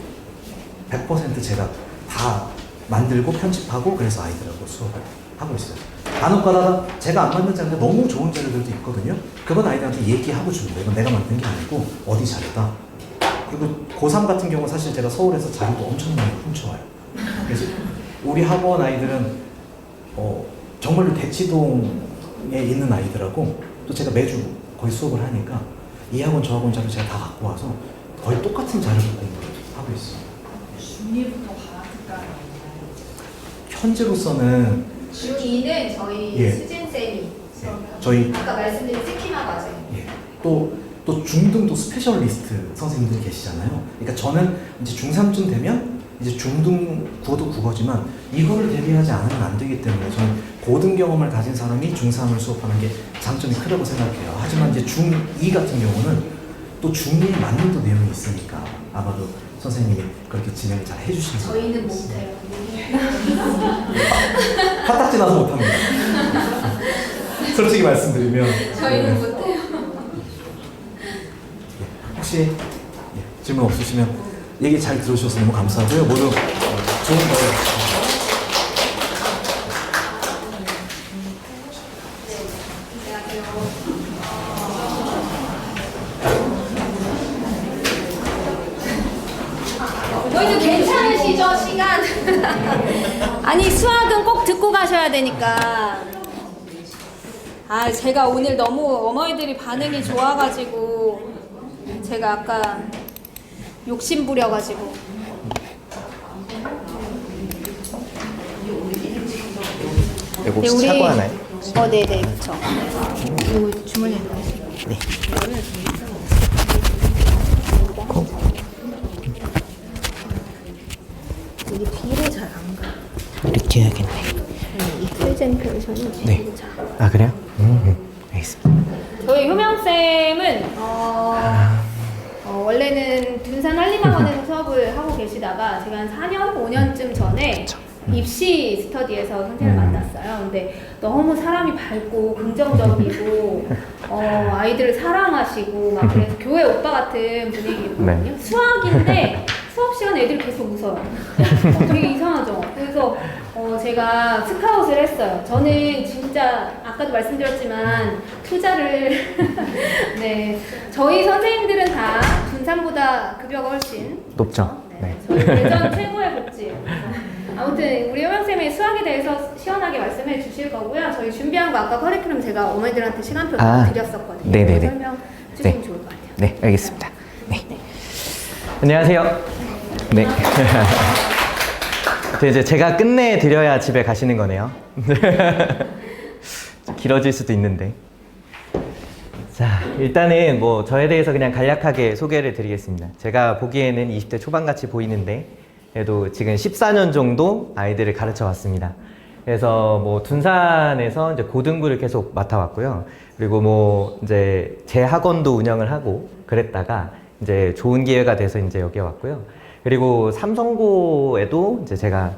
100% 제가 다 만들고 편집하고 그래서 아이들하고 수업을 하고 있어요. 간혹 가다가 제가 안 만든 자료인데 너무 좋은 자료들도 있거든요. 그건 아이들한테 얘기하고 주는 거예요. 이건 내가 만든 게 아니고 어디 자료다. 그리고 고3 같은 경우 사실 제가 서울에서 자료도 엄청 많이 훔쳐와요. 그래서 우리 학원 아이들은 정말로 대치동에 있는 아이들하고 또 제가 매주 거의 수업을 하니까 이 학원 저 학원 자료 제가 다 갖고 와서 거의 똑같은 자료를 공부를 하고 있어요. 중2부터 과학특강이 있나요? 현재로서는 중2는 저희 예. 수진쌤이 저희 아까 말씀드린 스키마 과정. 예. 또 중등도 스페셜리스트 선생님들이 계시잖아요. 그러니까 저는 이제 중3쯤 되면 이제 중등 국어도 국어지만 이거를 대비하지 않으면 안 되기 때문에 저는 고등 경험을 가진 사람이 중3을 수업하는 게 장점이 크다고 생각해요. 하지만 이제 중2 같은 경우는 또 중2에 맞는 또 내용이 있으니까 아마도 선생님이 그렇게 진행을 잘 해주시는 것 저희는 같아요. 못해요. 화딱지 나서 못합니다. 솔직히 말씀드리면 저희는 못해요. 혹시 질문 없으시면 얘기 잘 들어주셔서 너무 감사하고요. 모두 좋은 거 너희도 괜찮으시죠? 시간. 아니 수학은 꼭 듣고 가셔야 되니까. 아 제가 오늘 너무 어머니들이 반응이 좋아가지고 제가 아까 욕심 부려가지고. 이거 혹시 차고 하나요? 네네 그렇죠. 이거 주문해 놓으세요. 네. 이게 뒤로 잘 안 가. 이렇게 해야겠네. 이 프레젠테이션이 네. 뒤로 잘. 아 그래요? 알겠습니다. 저희 효명쌤은 원래는 둔산 한림학원에서 수업을 하고 계시다가 제가 한 4년, 5년쯤 전에 입시 스터디에서 선생님을 만났어요. 근데 너무 사람이 밝고 긍정적이고 아이들을 사랑하시고 막 그래서 교회 오빠 같은 분위기거든요. 네. 수학인데 수업 시간에 애들이 계속 웃어요. 되게 이상하죠. 그래서 제가 스카웃을 했어요. 저는 진짜 아까도 말씀드렸지만 투자를 네 저희 선생님들은 다 둔산보다 급여가 훨씬 높죠? 네. 네. 저희 대전 최고의 복지예요. 아무튼 우리 효명쌤이 수학에 대해서 시원하게 말씀해 주실 거고요. 저희 준비한 거 아까 커리큘럼 제가 어머니들한테 시간표 드렸었거든요. 네네네. 설명 주시면 네. 좋을 것 같아요. 네, 알겠습니다. 네. 안녕하세요. 네. 이제 제가 끝내드려야 집에 가시는 거네요. 좀 길어질 수도 있는데. 자, 일단은 뭐 저에 대해서 그냥 간략하게 소개를 드리겠습니다. 제가 보기에는 20대 초반같이 보이는데 그래도 지금 14년 정도 아이들을 가르쳐 왔습니다. 그래서 뭐 둔산에서 이제 고등부를 계속 맡아왔고요. 그리고 뭐 이제 제 학원도 운영을 하고 그랬다가 이제 좋은 기회가 돼서 이제 여기 왔고요. 그리고 삼성고에도 이제 제가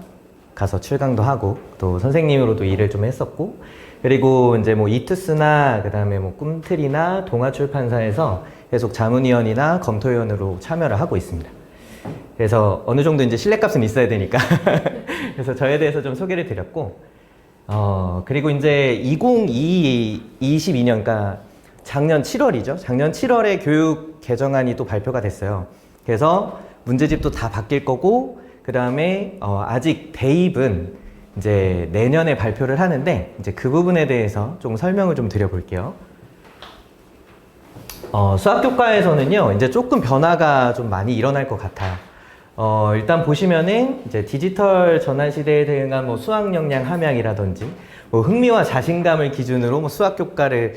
가서 출강도 하고 또 선생님으로도 일을 좀 했었고 그리고 이제 뭐 이투스나 그다음에 뭐 꿈틀이나 동아출판사에서 계속 자문위원이나 검토위원으로 참여를 하고 있습니다. 그래서 어느 정도 이제 신뢰값은 있어야 되니까 그래서 저에 대해서 좀 소개를 드렸고 그리고 이제 2022년가 작년 7월이죠. 작년 7월에 교육 개정안이 또 발표가 됐어요. 그래서 문제집도 다 바뀔 거고 그 다음에 아직 대입은 이제 내년에 발표를 하는데 이제 그 부분에 대해서 좀 설명을 좀 드려볼게요. 수학교과에서는요 이제 조금 변화가 좀 많이 일어날 것 같아요. 일단 보시면은 이제 디지털 전환 시대에 대응한 뭐 수학 역량 함양이라든지 뭐 흥미와 자신감을 기준으로 뭐 수학 교과를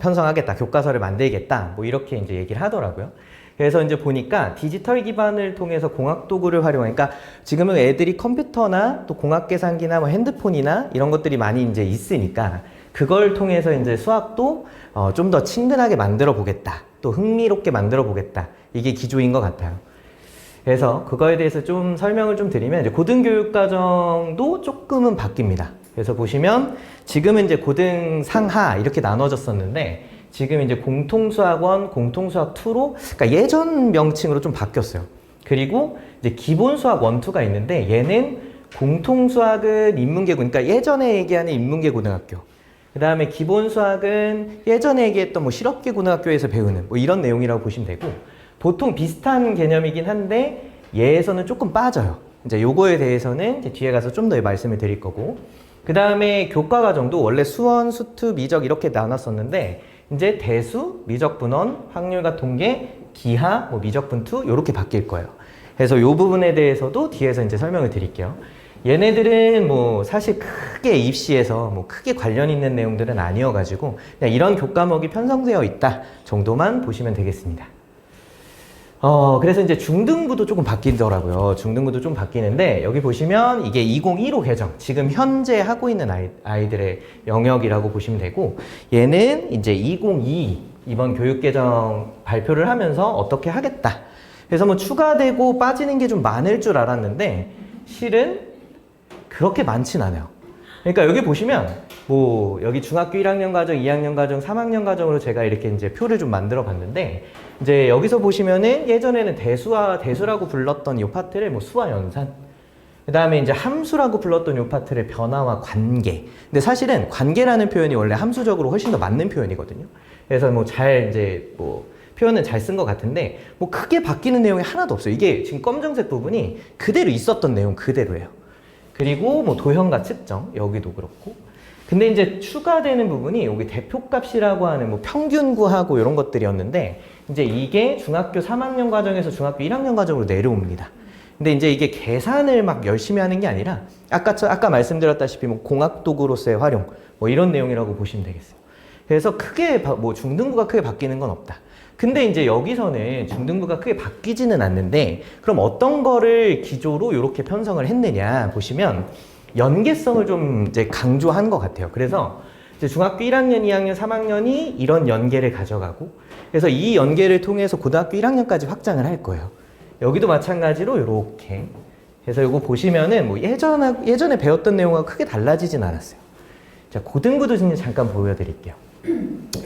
편성하겠다, 교과서를 만들겠다, 뭐 이렇게 이제 얘기를 하더라고요. 그래서 이제 보니까 디지털 기반을 통해서 공학 도구를 활용하니까 지금은 애들이 컴퓨터나 또 공학 계산기나 뭐 핸드폰이나 이런 것들이 많이 이제 있으니까 그걸 통해서 이제 수학도 좀 더 친근하게 만들어 보겠다, 또 흥미롭게 만들어 보겠다, 이게 기조인 것 같아요. 그래서 그거에 대해서 좀 설명을 좀 드리면 이제 고등교육과정도 조금은 바뀝니다. 그래서 보시면 지금은 이제 고등 상하 이렇게 나눠졌었는데 지금 이제 공통수학원, 공통수학2로 그러니까 예전 명칭으로 좀 바뀌었어요. 그리고 이제 기본수학 1, 2가 있는데 얘는 공통수학은 인문계, 그러니까 예전에 얘기하는 인문계 고등학교. 그 다음에 기본수학은 예전에 얘기했던 뭐 실업계 고등학교에서 배우는 뭐 이런 내용이라고 보시면 되고, 보통 비슷한 개념이긴 한데 얘에서는 조금 빠져요. 이제 요거에 대해서는 이제 뒤에 가서 좀 더 말씀을 드릴 거고, 그 다음에 교과과정도 원래 수원, 수투, 미적 이렇게 나눴었는데 이제 대수, 미적분원, 확률과 통계, 기하, 뭐 미적분투 이렇게 바뀔 거예요. 그래서 요 부분에 대해서도 뒤에서 이제 설명을 드릴게요. 얘네들은 뭐 사실 크게 입시에서 뭐 크게 관련 있는 내용들은 아니어가지고 그냥 이런 교과목이 편성되어 있다 정도만 보시면 되겠습니다. 그래서 이제 중등부도 조금 바뀌더라고요. 중등부도 좀 바뀌는데 여기 보시면 이게 2015 개정, 지금 현재 하고 있는 아이들의 영역이라고 보시면 되고, 얘는 이제 2022 이번 교육개정 발표를 하면서 어떻게 하겠다. 그래서 뭐 추가되고 빠지는 게 좀 많을 줄 알았는데 실은 그렇게 많진 않아요. 그러니까 여기 보시면 뭐 여기 중학교 1학년 과정, 2학년 과정, 3학년 과정으로 제가 이렇게 이제 표를 좀 만들어 봤는데, 이제 여기서 보시면은 예전에는 대수라고 불렀던 이 파트를 뭐 수와 연산, 그 다음에 이제 함수라고 불렀던 이 파트를 변화와 관계. 근데 사실은 관계라는 표현이 원래 함수적으로 훨씬 더 맞는 표현이거든요. 그래서 뭐 잘 이제 뭐 표현은 잘 쓴 것 같은데 뭐 크게 바뀌는 내용이 하나도 없어요. 이게 지금 검정색 부분이 그대로 있었던 내용 그대로예요. 그리고 뭐 도형과 측정 여기도 그렇고, 근데 이제 추가되는 부분이 여기 대표값이라고 하는 뭐 평균 구하고 이런 것들이었는데 이제 이게 중학교 3학년 과정에서 중학교 1학년 과정으로 내려옵니다. 근데 이제 이게 계산을 막 열심히 하는 게 아니라 아까 말씀드렸다시피 뭐 공학도구로서의 활용 뭐 이런 내용이라고 보시면 되겠어요. 그래서 크게 뭐 중등부가 크게 바뀌는 건 없다. 근데 이제 여기서는 중등부가 크게 바뀌지는 않는데 그럼 어떤 거를 기조로 이렇게 편성을 했느냐 보시면 연계성을 좀 이제 강조한 것 같아요. 그래서 이제 중학교 1학년, 2학년, 3학년이 이런 연계를 가져가고, 그래서 이 연계를 통해서 고등학교 1학년까지 확장을 할 거예요. 여기도 마찬가지로 이렇게. 그래서 이거 보시면은 뭐 예전에 배웠던 내용과 크게 달라지진 않았어요. 자, 고등부도 잠깐 보여드릴게요.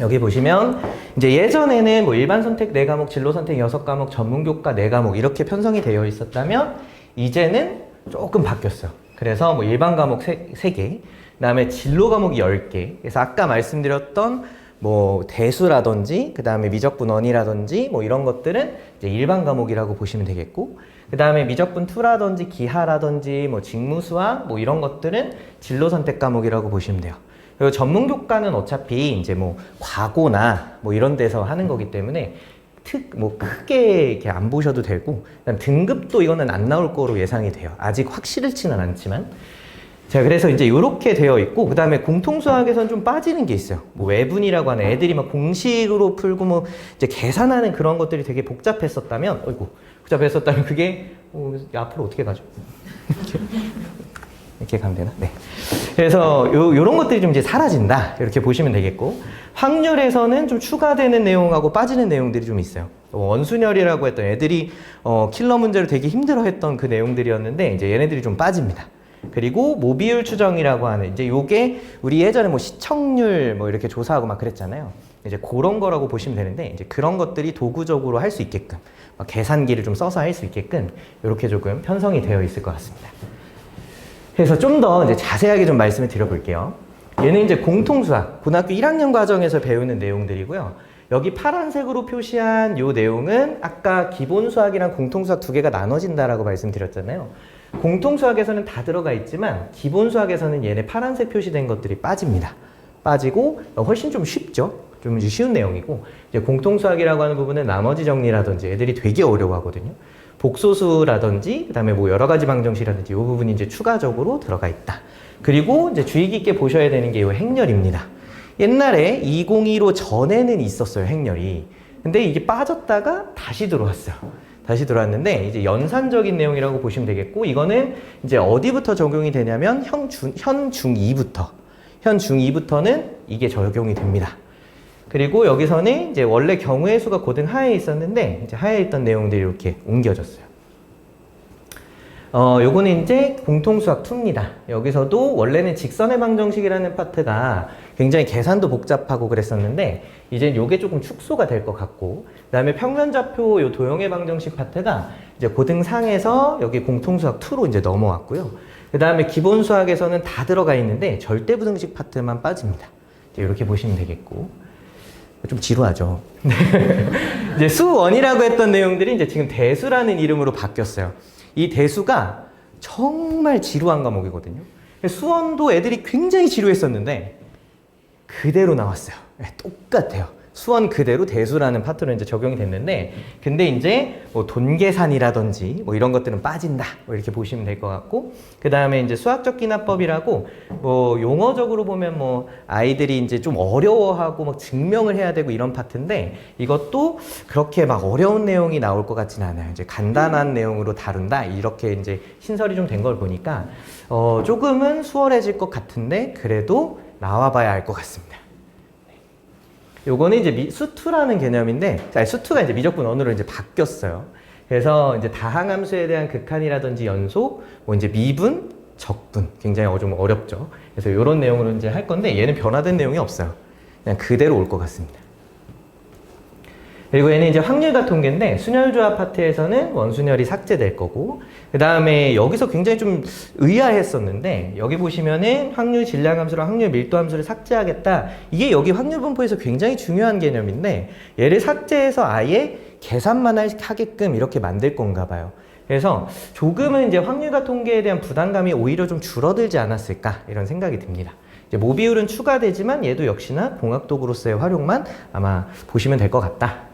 여기 보시면 이제 예전에는 뭐 일반 선택 4과목, 진로 선택 6과목, 전문교과 4과목 이렇게 편성이 되어 있었다면 이제는 조금 바뀌었어요. 그래서 뭐 일반 과목 3개, 그 다음에 진로 과목이 10개. 그래서 아까 말씀드렸던 뭐 대수라든지 그 다음에 미적분원이라든지 뭐 이런 것들은 이제 일반 과목이라고 보시면 되겠고, 그 다음에 미적분2라든지 기하라든지 뭐 직무수학 뭐 이런 것들은 진로 선택 과목이라고 보시면 돼요. 그리고 전문교과는 어차피 이제 뭐 과고나 뭐 이런 데서 하는 거기 때문에 뭐 크게 이렇게 안 보셔도 되고, 등급도 이거는 안 나올 거로 예상이 돼요. 아직 확실치는 않지만. 자, 그래서 이제 이렇게 되어 있고, 그 다음에 공통수학에서는 좀 빠지는 게 있어요. 뭐 외분이라고 하는 애들이 막 공식으로 풀고 뭐 이제 계산하는 그런 것들이 되게 복잡했었다면, 그게 앞으로 어떻게 가죠? 이렇게 가면 되나? 네. 그래서 요런 것들이 좀 이제 사라진다. 이렇게 보시면 되겠고, 확률에서는 좀 추가되는 내용하고 빠지는 내용들이 좀 있어요. 원순열이라고 했던 애들이 킬러 문제를 되게 힘들어했던 그 내용들이었는데 이제 얘네들이 좀 빠집니다. 그리고 모비율 추정이라고 하는 이제 요게 우리 예전에 뭐 시청률 뭐 이렇게 조사하고 막 그랬잖아요. 이제 그런 거라고 보시면 되는데 이제 그런 것들이 도구적으로 할 수 있게끔 계산기를 좀 써서 할 수 있게끔 이렇게 조금 편성이 되어 있을 것 같습니다. 그래서 좀 더 이제 자세하게 좀 말씀을 드려볼게요. 얘는 이제 공통수학, 고등학교 1학년 과정에서 배우는 내용들이고요. 여기 파란색으로 표시한 요 내용은 아까 기본수학이랑 공통수학 두 개가 나눠진다라고 말씀드렸잖아요. 공통수학에서는 다 들어가 있지만 기본수학에서는 얘네 파란색 표시된 것들이 빠집니다. 빠지고 훨씬 좀 쉽죠? 좀 쉬운 내용이고, 이제 공통수학이라고 하는 부분은 나머지 정리라든지 애들이 되게 어려워하거든요. 복소수라든지 그다음에 뭐 여러 가지 방정식이라든지 이 부분이 이제 추가적으로 들어가 있다. 그리고 이제 주의 깊게 보셔야 되는 게 이 행렬입니다. 옛날에 2015 전에는 있었어요, 행렬이. 근데 이게 빠졌다가 다시 들어왔어요. 다시 들어왔는데 이제 연산적인 내용이라고 보시면 되겠고, 이거는 이제 어디부터 적용이 되냐면 현 중2부터는 이게 적용이 됩니다. 그리고 여기서는 이제 원래 경우의 수가 고등 하에 있었는데 이제 하에 있던 내용들이 이렇게 옮겨졌어요. 요거는 이제 공통수학 2입니다. 여기서도 원래는 직선의 방정식이라는 파트가 굉장히 계산도 복잡하고 그랬었는데 이제 요게 조금 축소가 될 것 같고, 그 다음에 평면좌표 요 도형의 방정식 파트가 이제 고등 상에서 여기 공통수학 2로 이제 넘어왔고요. 그 다음에 기본 수학에서는 다 들어가 있는데 절대부등식 파트만 빠집니다. 이렇게 보시면 되겠고. 좀 지루하죠. 이제 수1이라고 했던 내용들이 이제 지금 대수라는 이름으로 바뀌었어요. 이 대수가 정말 지루한 과목이거든요. 수원도 애들이 굉장히 지루했었는데 그대로 나왔어요. 똑같아요. 수원 그대로 대수라는 파트로 이제 적용이 됐는데, 근데 이제 뭐 돈계산이라든지 뭐 이런 것들은 빠진다. 뭐 이렇게 보시면 될 것 같고, 그 다음에 이제 수학적 기납법이라고 뭐 용어적으로 보면 뭐 아이들이 이제 좀 어려워하고 막 증명을 해야 되고 이런 파트인데, 이것도 그렇게 막 어려운 내용이 나올 것 같지는 않아요. 이제 간단한 내용으로 다룬다. 이렇게 이제 신설이 좀 된 걸 보니까 조금은 수월해질 것 같은데 그래도 나와봐야 알 것 같습니다. 요거는 이제 수2라는 개념인데, 수2가 이제 미적분 원으로 이제 바뀌었어요. 그래서 이제 다항함수에 대한 극한이라든지 연속, 뭐 이제 미분, 적분, 굉장히 좀 어렵죠. 그래서 이런 내용으로 이제 할 건데, 얘는 변화된 내용이 없어요. 그냥 그대로 올 것 같습니다. 그리고 얘는 이제 확률과 통계인데, 순열조합 파트에서는 원순열이 삭제될 거고, 그 다음에 여기서 굉장히 좀 의아했었는데, 여기 보시면은 확률 질량함수랑 확률 밀도함수를 삭제하겠다. 이게 여기 확률 분포에서 굉장히 중요한 개념인데, 얘를 삭제해서 아예 계산만 하게끔 이렇게 만들 건가 봐요. 그래서 조금은 이제 확률과 통계에 대한 부담감이 오히려 좀 줄어들지 않았을까, 이런 생각이 듭니다. 이제 모비율은 추가되지만 얘도 역시나 공학도구로서의 활용만 아마 보시면 될 것 같다.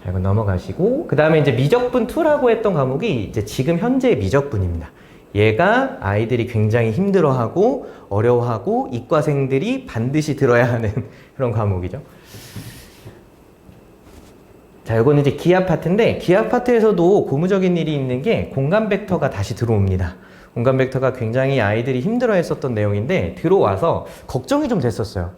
자, 이거 넘어가시고, 그 다음에 이제 미적분 2라고 했던 과목이 이제 지금 현재의 미적분입니다. 얘가 아이들이 굉장히 힘들어하고 어려워하고 이과생들이 반드시 들어야 하는 그런 과목이죠. 자, 이거는 이제 기하 파트인데, 기하 파트에서도 고무적인 일이 있는 게 공간 벡터가 다시 들어옵니다. 공간 벡터가 굉장히 아이들이 힘들어 했었던 내용인데, 들어와서 걱정이 좀 됐었어요.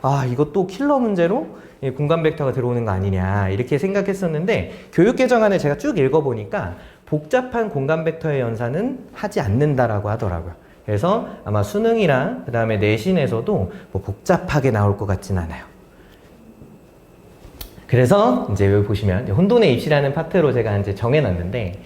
아, 이것도 킬러 문제로 공간 벡터가 들어오는 거 아니냐, 이렇게 생각했었는데, 교육개정안을 제가 쭉 읽어보니까 복잡한 공간 벡터의 연산은 하지 않는다라고 하더라고요. 그래서 아마 수능이랑 그 다음에 내신에서도 뭐 복잡하게 나올 것 같진 않아요. 그래서 이제 여기 보시면 혼돈의 입시라는 파트로 제가 이제 정해놨는데,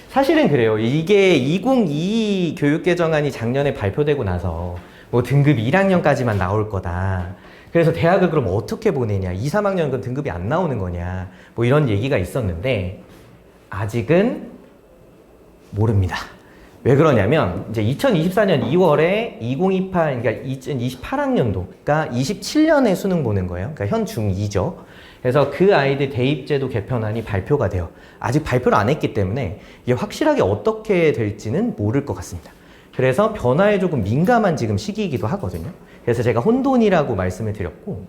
사실은 그래요. 이게 2022 교육개정안이 작년에 발표되고 나서 뭐 등급 1학년까지만 나올 거다. 그래서 대학을 그럼 어떻게 보내냐, 2, 3학년은 그럼 등급이 안 나오는 거냐, 뭐 이런 얘기가 있었는데 아직은 모릅니다. 왜 그러냐면 이제 2024년 2월에 2028, 그러니까 2028학년도가 27년에 수능 보는 거예요. 그러니까 현 중2죠. 그래서 그 아이들 대입제도 개편안이 발표가 돼요. 아직 발표를 안 했기 때문에 이게 확실하게 어떻게 될지는 모를 것 같습니다. 그래서 변화에 조금 민감한 지금 시기이기도 하거든요. 그래서 제가 혼돈이라고 말씀을 드렸고,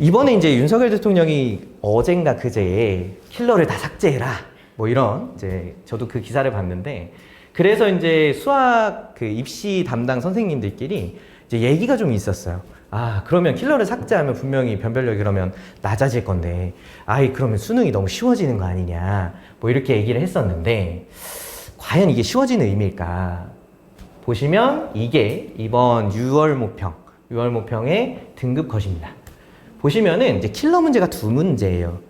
이번에 이제 윤석열 대통령이 어젠가 그제에 킬러를 다 삭제해라, 뭐 이런, 이제 저도 그 기사를 봤는데, 그래서 이제 수학 그 입시 담당 선생님들끼리 이제 얘기가 좀 있었어요. 아, 그러면 킬러를 삭제하면 분명히 변별력이 그러면 낮아질 건데, 아이, 그러면 수능이 너무 쉬워지는 거 아니냐, 뭐 이렇게 얘기를 했었는데, 과연 이게 쉬워지는 의미일까? 보시면 이게 이번 6월 모평의 등급 컷입니다. 보시면은 이제 킬러 문제가 2문제예요.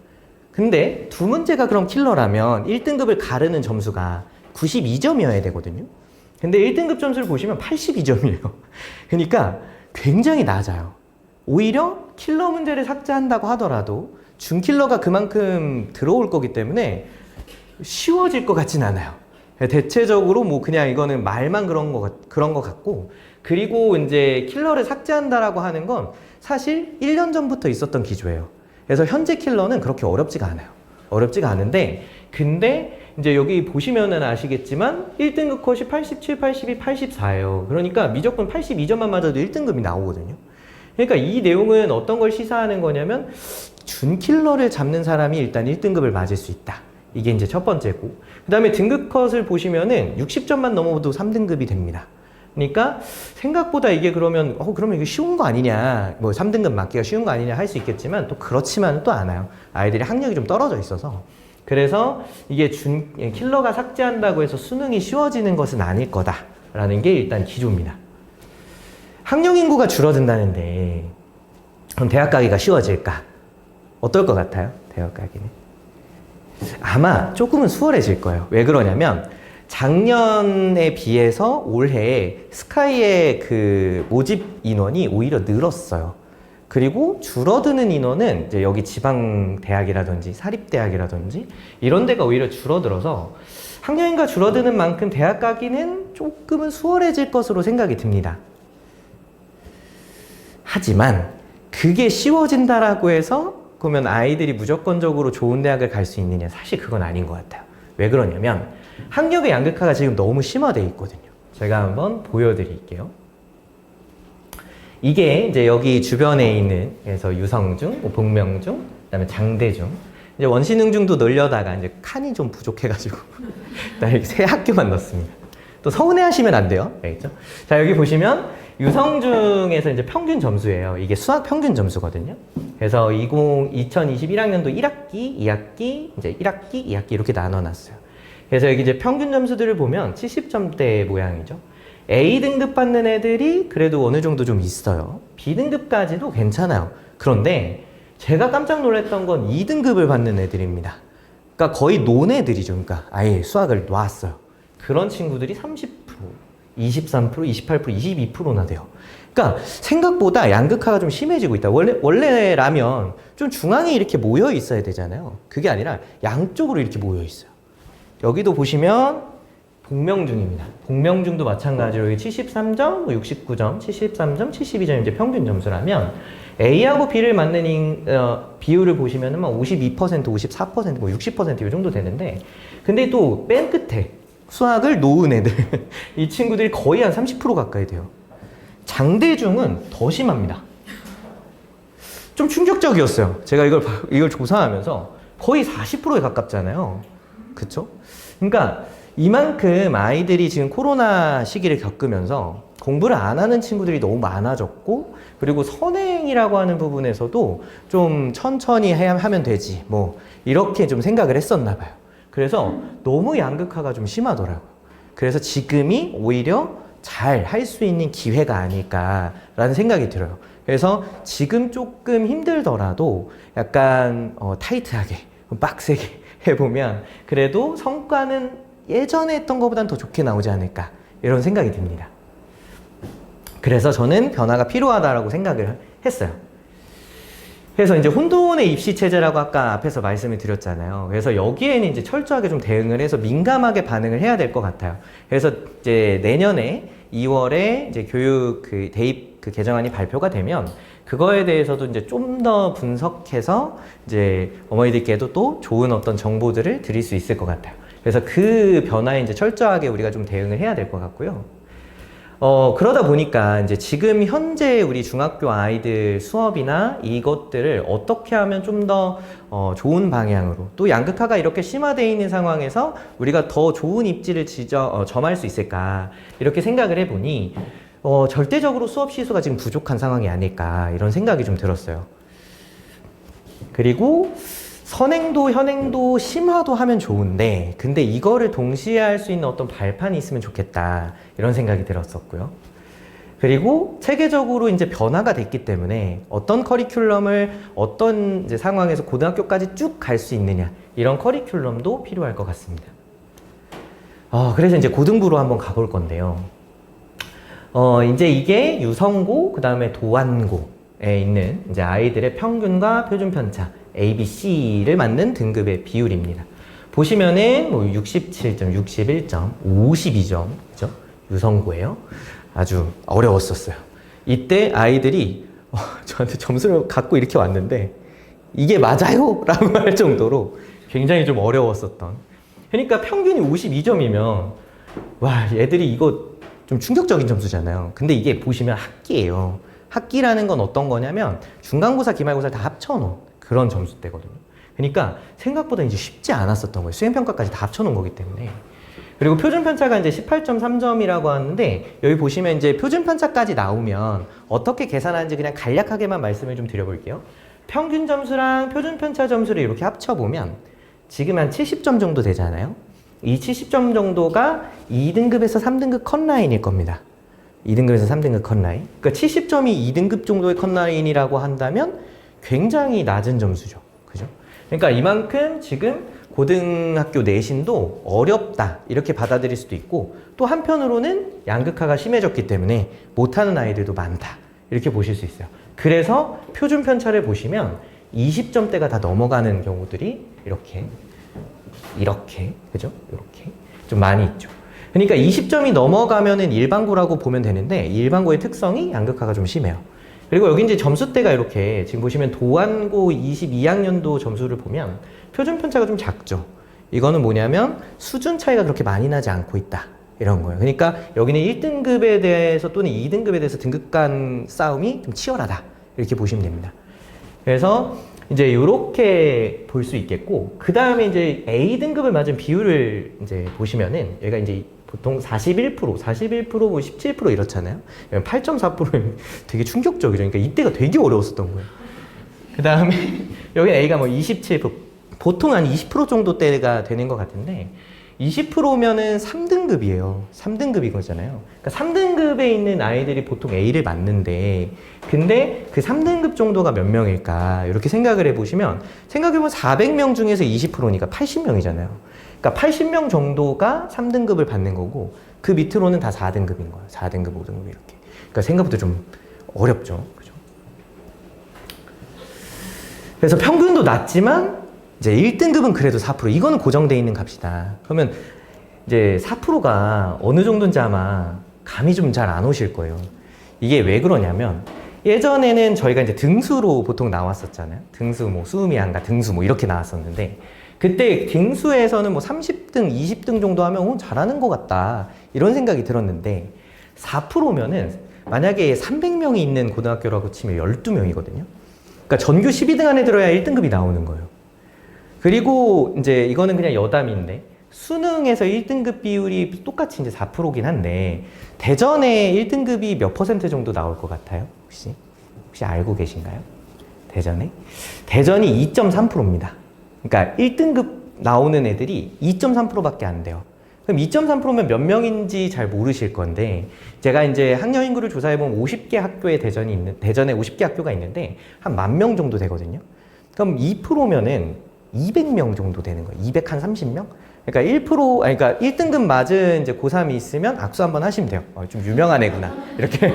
근데 2문제가 그럼 킬러라면 1등급을 가르는 점수가 92점이어야 되거든요. 근데 1등급 점수를 보시면 82점이에요. 그러니까 굉장히 낮아요. 오히려 킬러 문제를 삭제한다고 하더라도 준킬러가 그만큼 들어올 거기 때문에 쉬워질 것 같진 않아요. 대체적으로 뭐 그냥 이거는 말만 그런 거 같고, 그리고 이제 킬러를 삭제한다라고 하는 건 사실 1년 전부터 있었던 기조예요. 그래서 현재 킬러는 그렇게 어렵지가 않아요. 어렵지가 않은데, 근데 이제 여기 보시면은 아시겠지만 1등급 컷이 87, 82, 84예요. 그러니까 미적분 82점만 맞아도 1등급이 나오거든요. 그러니까 이 내용은 어떤 걸 시사하는 거냐면, 준킬러를 잡는 사람이 일단 1등급을 맞을 수 있다. 이게 이제 첫 번째고, 그 다음에 등급 컷을 보시면은 60점만 넘어도 3등급이 됩니다. 그러니까 생각보다 이게 그러면 이게 쉬운 거 아니냐, 뭐 3등급 맞기가 쉬운 거 아니냐 할 수 있겠지만, 또 그렇지만은 또 않아요. 아이들이 학력이 좀 떨어져 있어서. 그래서 이게 킬러가 삭제한다고 해서 수능이 쉬워지는 것은 아닐 거다라는 게 일단 기조입니다. 학령 인구가 줄어든다는데 그럼 대학 가기가 쉬워질까? 어떨 것 같아요? 대학 가기는? 아마 조금은 수월해질 거예요. 왜 그러냐면 작년에 비해서 올해 스카이의 그 모집 인원이 오히려 늘었어요. 그리고 줄어드는 인원은 이제 여기 지방 대학이라든지 사립대학이라든지 이런 데가 오히려 줄어들어서 학년인가 줄어드는 만큼 대학 가기는 조금은 수월해질 것으로 생각이 듭니다. 하지만 그게 쉬워진다라고 해서 그러면 아이들이 무조건적으로 좋은 대학을 갈 수 있느냐? 사실 그건 아닌 것 같아요. 왜 그러냐면 학력의 양극화가 지금 너무 심화되어 있거든요. 제가 한번 보여드릴게요. 이게 이제 여기 주변에 있는 그래서 유성중, 복명중, 그다음에 장대중, 이제 원신흥중도 넣으려다가 이제 칸이 좀 부족해가지고 나 이렇게 세 학교만 넣습니다. 또 서운해하시면 안 돼요, 알겠죠? 자 여기 보시면 유성중에서 이제 평균 점수예요. 이게 수학 평균 점수거든요. 그래서 2021학년도 1학기, 2학기, 이제 1학기, 2학기 이렇게 나눠놨어요. 그래서 여기 이제 평균 점수들을 보면 70점대 모양이죠. A등급 받는 애들이 그래도 어느 정도 좀 있어요. B등급까지도 괜찮아요. 그런데 제가 깜짝 놀랐던 건 2등급을 받는 애들입니다. 그러니까 거의 논 애들이죠. 그러니까 아예 수학을 놨어요. 그런 친구들이 30%, 23%, 28%, 22%나 돼요. 그러니까 생각보다 양극화가 좀 심해지고 있다. 원래라면 좀 중앙에 이렇게 모여 있어야 되잖아요. 그게 아니라 양쪽으로 이렇게 모여 있어요. 여기도 보시면 복명중입니다. 복명중도 마찬가지로 73점, 69점, 73점, 72점 이제 평균 점수라면 A하고 B를 맞는 비율을 보시면은 막 52%, 54%, 뭐 60%이 정도 되는데 근데 또 맨 끝에 수학을 놓은 애들 이 친구들이 거의 한 30% 가까이 돼요. 장대중은 더 심합니다. 좀 충격적이었어요. 제가 이걸 조사하면서 거의 40%에 가깝잖아요. 그쵸? 그러니까 이만큼 아이들이 지금 코로나 시기를 겪으면서 공부를 안 하는 친구들이 너무 많아졌고 그리고 선행이라고 하는 부분에서도 좀 천천히 하면 되지 뭐 이렇게 좀 생각을 했었나 봐요. 그래서 너무 양극화가 좀 심하더라고요. 그래서 지금이 오히려 잘 할 수 있는 기회가 아닐까라는 생각이 들어요. 그래서 지금 조금 힘들더라도 약간 타이트하게 빡세게 해보면 그래도 성과는 예전에 했던 것보다는 더 좋게 나오지 않을까 이런 생각이 듭니다. 그래서 저는 변화가 필요하다라고 생각을 했어요. 그래서 이제 혼돈의 입시 체제라고 아까 앞에서 말씀을 드렸잖아요. 그래서 여기에는 이제 철저하게 좀 대응을 해서 민감하게 반응을 해야 될 것 같아요. 그래서 이제 내년에 2월에 이제 교육 대입 개정안이 발표가 되면 그거에 대해서도 이제 좀 더 분석해서 이제 어머니들께도 또 좋은 어떤 정보들을 드릴 수 있을 것 같아요. 그래서 그 변화에 이제 철저하게 우리가 좀 대응을 해야 될 것 같고요. 그러다 보니까 이제 지금 현재 우리 중학교 아이들 수업이나 이것들을 어떻게 하면 좀 더 좋은 방향으로 또 양극화가 이렇게 심화되어 있는 상황에서 우리가 더 좋은 입지를 점할 수 있을까 이렇게 생각을 해보니 절대적으로 수업 시수가 지금 부족한 상황이 아닐까 이런 생각이 좀 들었어요. 그리고 선행도 현행도 심화도 하면 좋은데 근데 이거를 동시에 할 수 있는 어떤 발판이 있으면 좋겠다 이런 생각이 들었었고요. 그리고 체계적으로 이제 변화가 됐기 때문에 어떤 커리큘럼을 어떤 이제 상황에서 고등학교까지 쭉 갈 수 있느냐 이런 커리큘럼도 필요할 것 같습니다. 그래서 이제 고등부로 한번 가볼 건데요. 이제 이게 유성고 그 다음에 도안고에 있는 이제 아이들의 평균과 표준 편차 A, B, C를 맞는 등급의 비율입니다. 보시면은 뭐 67점, 61점, 52점이죠. 유성고예요. 아주 어려웠었어요. 이때 아이들이 저한테 점수를 갖고 이렇게 왔는데 이게 맞아요? 라고 할 정도로 굉장히 좀 어려웠었던. 그러니까 평균이 52점이면 와 얘들이 이거 좀 충격적인 점수잖아요. 근데 이게 보시면 학기예요. 학기라는 건 어떤 거냐면 중간고사, 기말고사 다 합쳐놓은 그런 점수대거든요. 그러니까 생각보다 이제 쉽지 않았었던 거예요. 수행평가까지 다 합쳐놓은 거기 때문에. 그리고 표준편차가 이제 18.3점이라고 하는데 여기 보시면 이제 표준편차까지 나오면 어떻게 계산하는지 그냥 간략하게만 말씀을 좀 드려볼게요. 평균 점수랑 표준편차 점수를 이렇게 합쳐보면 지금 한 70점 정도 되잖아요. 이 70점 정도가 2등급에서 3등급 컷라인일 겁니다. 2등급에서 3등급 컷라인. 그러니까 70점이 2등급 정도의 컷라인이라고 한다면 굉장히 낮은 점수죠. 그죠? 그죠? 그러니까 이만큼 지금 고등학교 내신도 어렵다 이렇게 받아들일 수도 있고 또 한편으로는 양극화가 심해졌기 때문에 못하는 아이들도 많다 이렇게 보실 수 있어요. 그래서 표준 편차를 보시면 20점대가 다 넘어가는 경우들이 이렇게 그죠? 이렇게 좀 많이 있죠. 그러니까 20점이 넘어가면은 일반고라고 보면 되는데 일반고의 특성이 양극화가 좀 심해요. 그리고 여기 이제 점수대가 이렇게 지금 보시면 도안고 22학년도 점수를 보면 표준 편차가 좀 작죠. 이거는 뭐냐면 수준 차이가 그렇게 많이 나지 않고 있다. 이런 거예요. 그러니까 여기는 1등급에 대해서 또는 2등급에 대해서 등급 간 싸움이 좀 치열하다. 이렇게 보시면 됩니다. 그래서 이제 이렇게 볼 수 있겠고, 그 다음에 이제 A등급을 맞은 비율을 이제 보시면은 얘가 이제 보통 41%, 뭐 17% 이렇잖아요. 8.4%면 되게 충격적이죠. 그러니까 이때가 되게 어려웠었던 거예요. 그 다음에 여기 A가 뭐 27%, 보통 한 20% 정도 대가 되는 것 같은데 20%면은 3등급이에요. 3등급인 거잖아요. 그러니까 3등급에 있는 아이들이 보통 A를 맞는데 근데 그 3등급 정도가 몇 명일까 이렇게 생각을 해보시면 생각해보면 400명 중에서 20%니까 80명이잖아요. 그러니까 80명 정도가 3등급을 받는 거고 그 밑으로는 다 4등급인 거예요. 4등급, 5등급 이렇게. 그러니까 생각보다 좀 어렵죠. 그죠? 그래서 평균도 낮지만 이제 1등급은 그래도 4%. 이거는 고정되어 있는 값이다. 그러면 이제 4%가 어느 정도인지 아마 감이 좀 잘 안 오실 거예요. 이게 왜 그러냐면 예전에는 저희가 이제 등수로 보통 나왔었잖아요. 등수 뭐 수음이한가 등수 뭐 이렇게 나왔었는데 그때 등수에서는 뭐 30등, 20등 정도 하면 잘하는 것 같다. 이런 생각이 들었는데 4%면은 만약에 300명이 있는 고등학교라고 치면 12명이거든요. 그러니까 전교 12등 안에 들어야 1등급이 나오는 거예요. 그리고 이제 이거는 그냥 여담인데 수능에서 1등급 비율이 똑같이 이제 4%긴 한데 대전에 1등급이 몇 % 정도 나올 것 같아요? 혹시 알고 계신가요? 대전에? 대전이 2.3%입니다. 그러니까 1등급 나오는 애들이 2.3%밖에 안 돼요. 그럼 2.3%면 몇 명인지 잘 모르실 건데 제가 이제 학년 인구를 조사해보면 50개 학교에 대전에 50개 학교가 있는데 한 10,000명 정도 되거든요. 그럼 2%면은 200명 정도 되는 거예요. 230명? 그러니까 1%, 아니, 그러니까 1등급 맞은 이제 고3이 있으면 악수 한번 하시면 돼요. 좀 유명한 애구나. 이렇게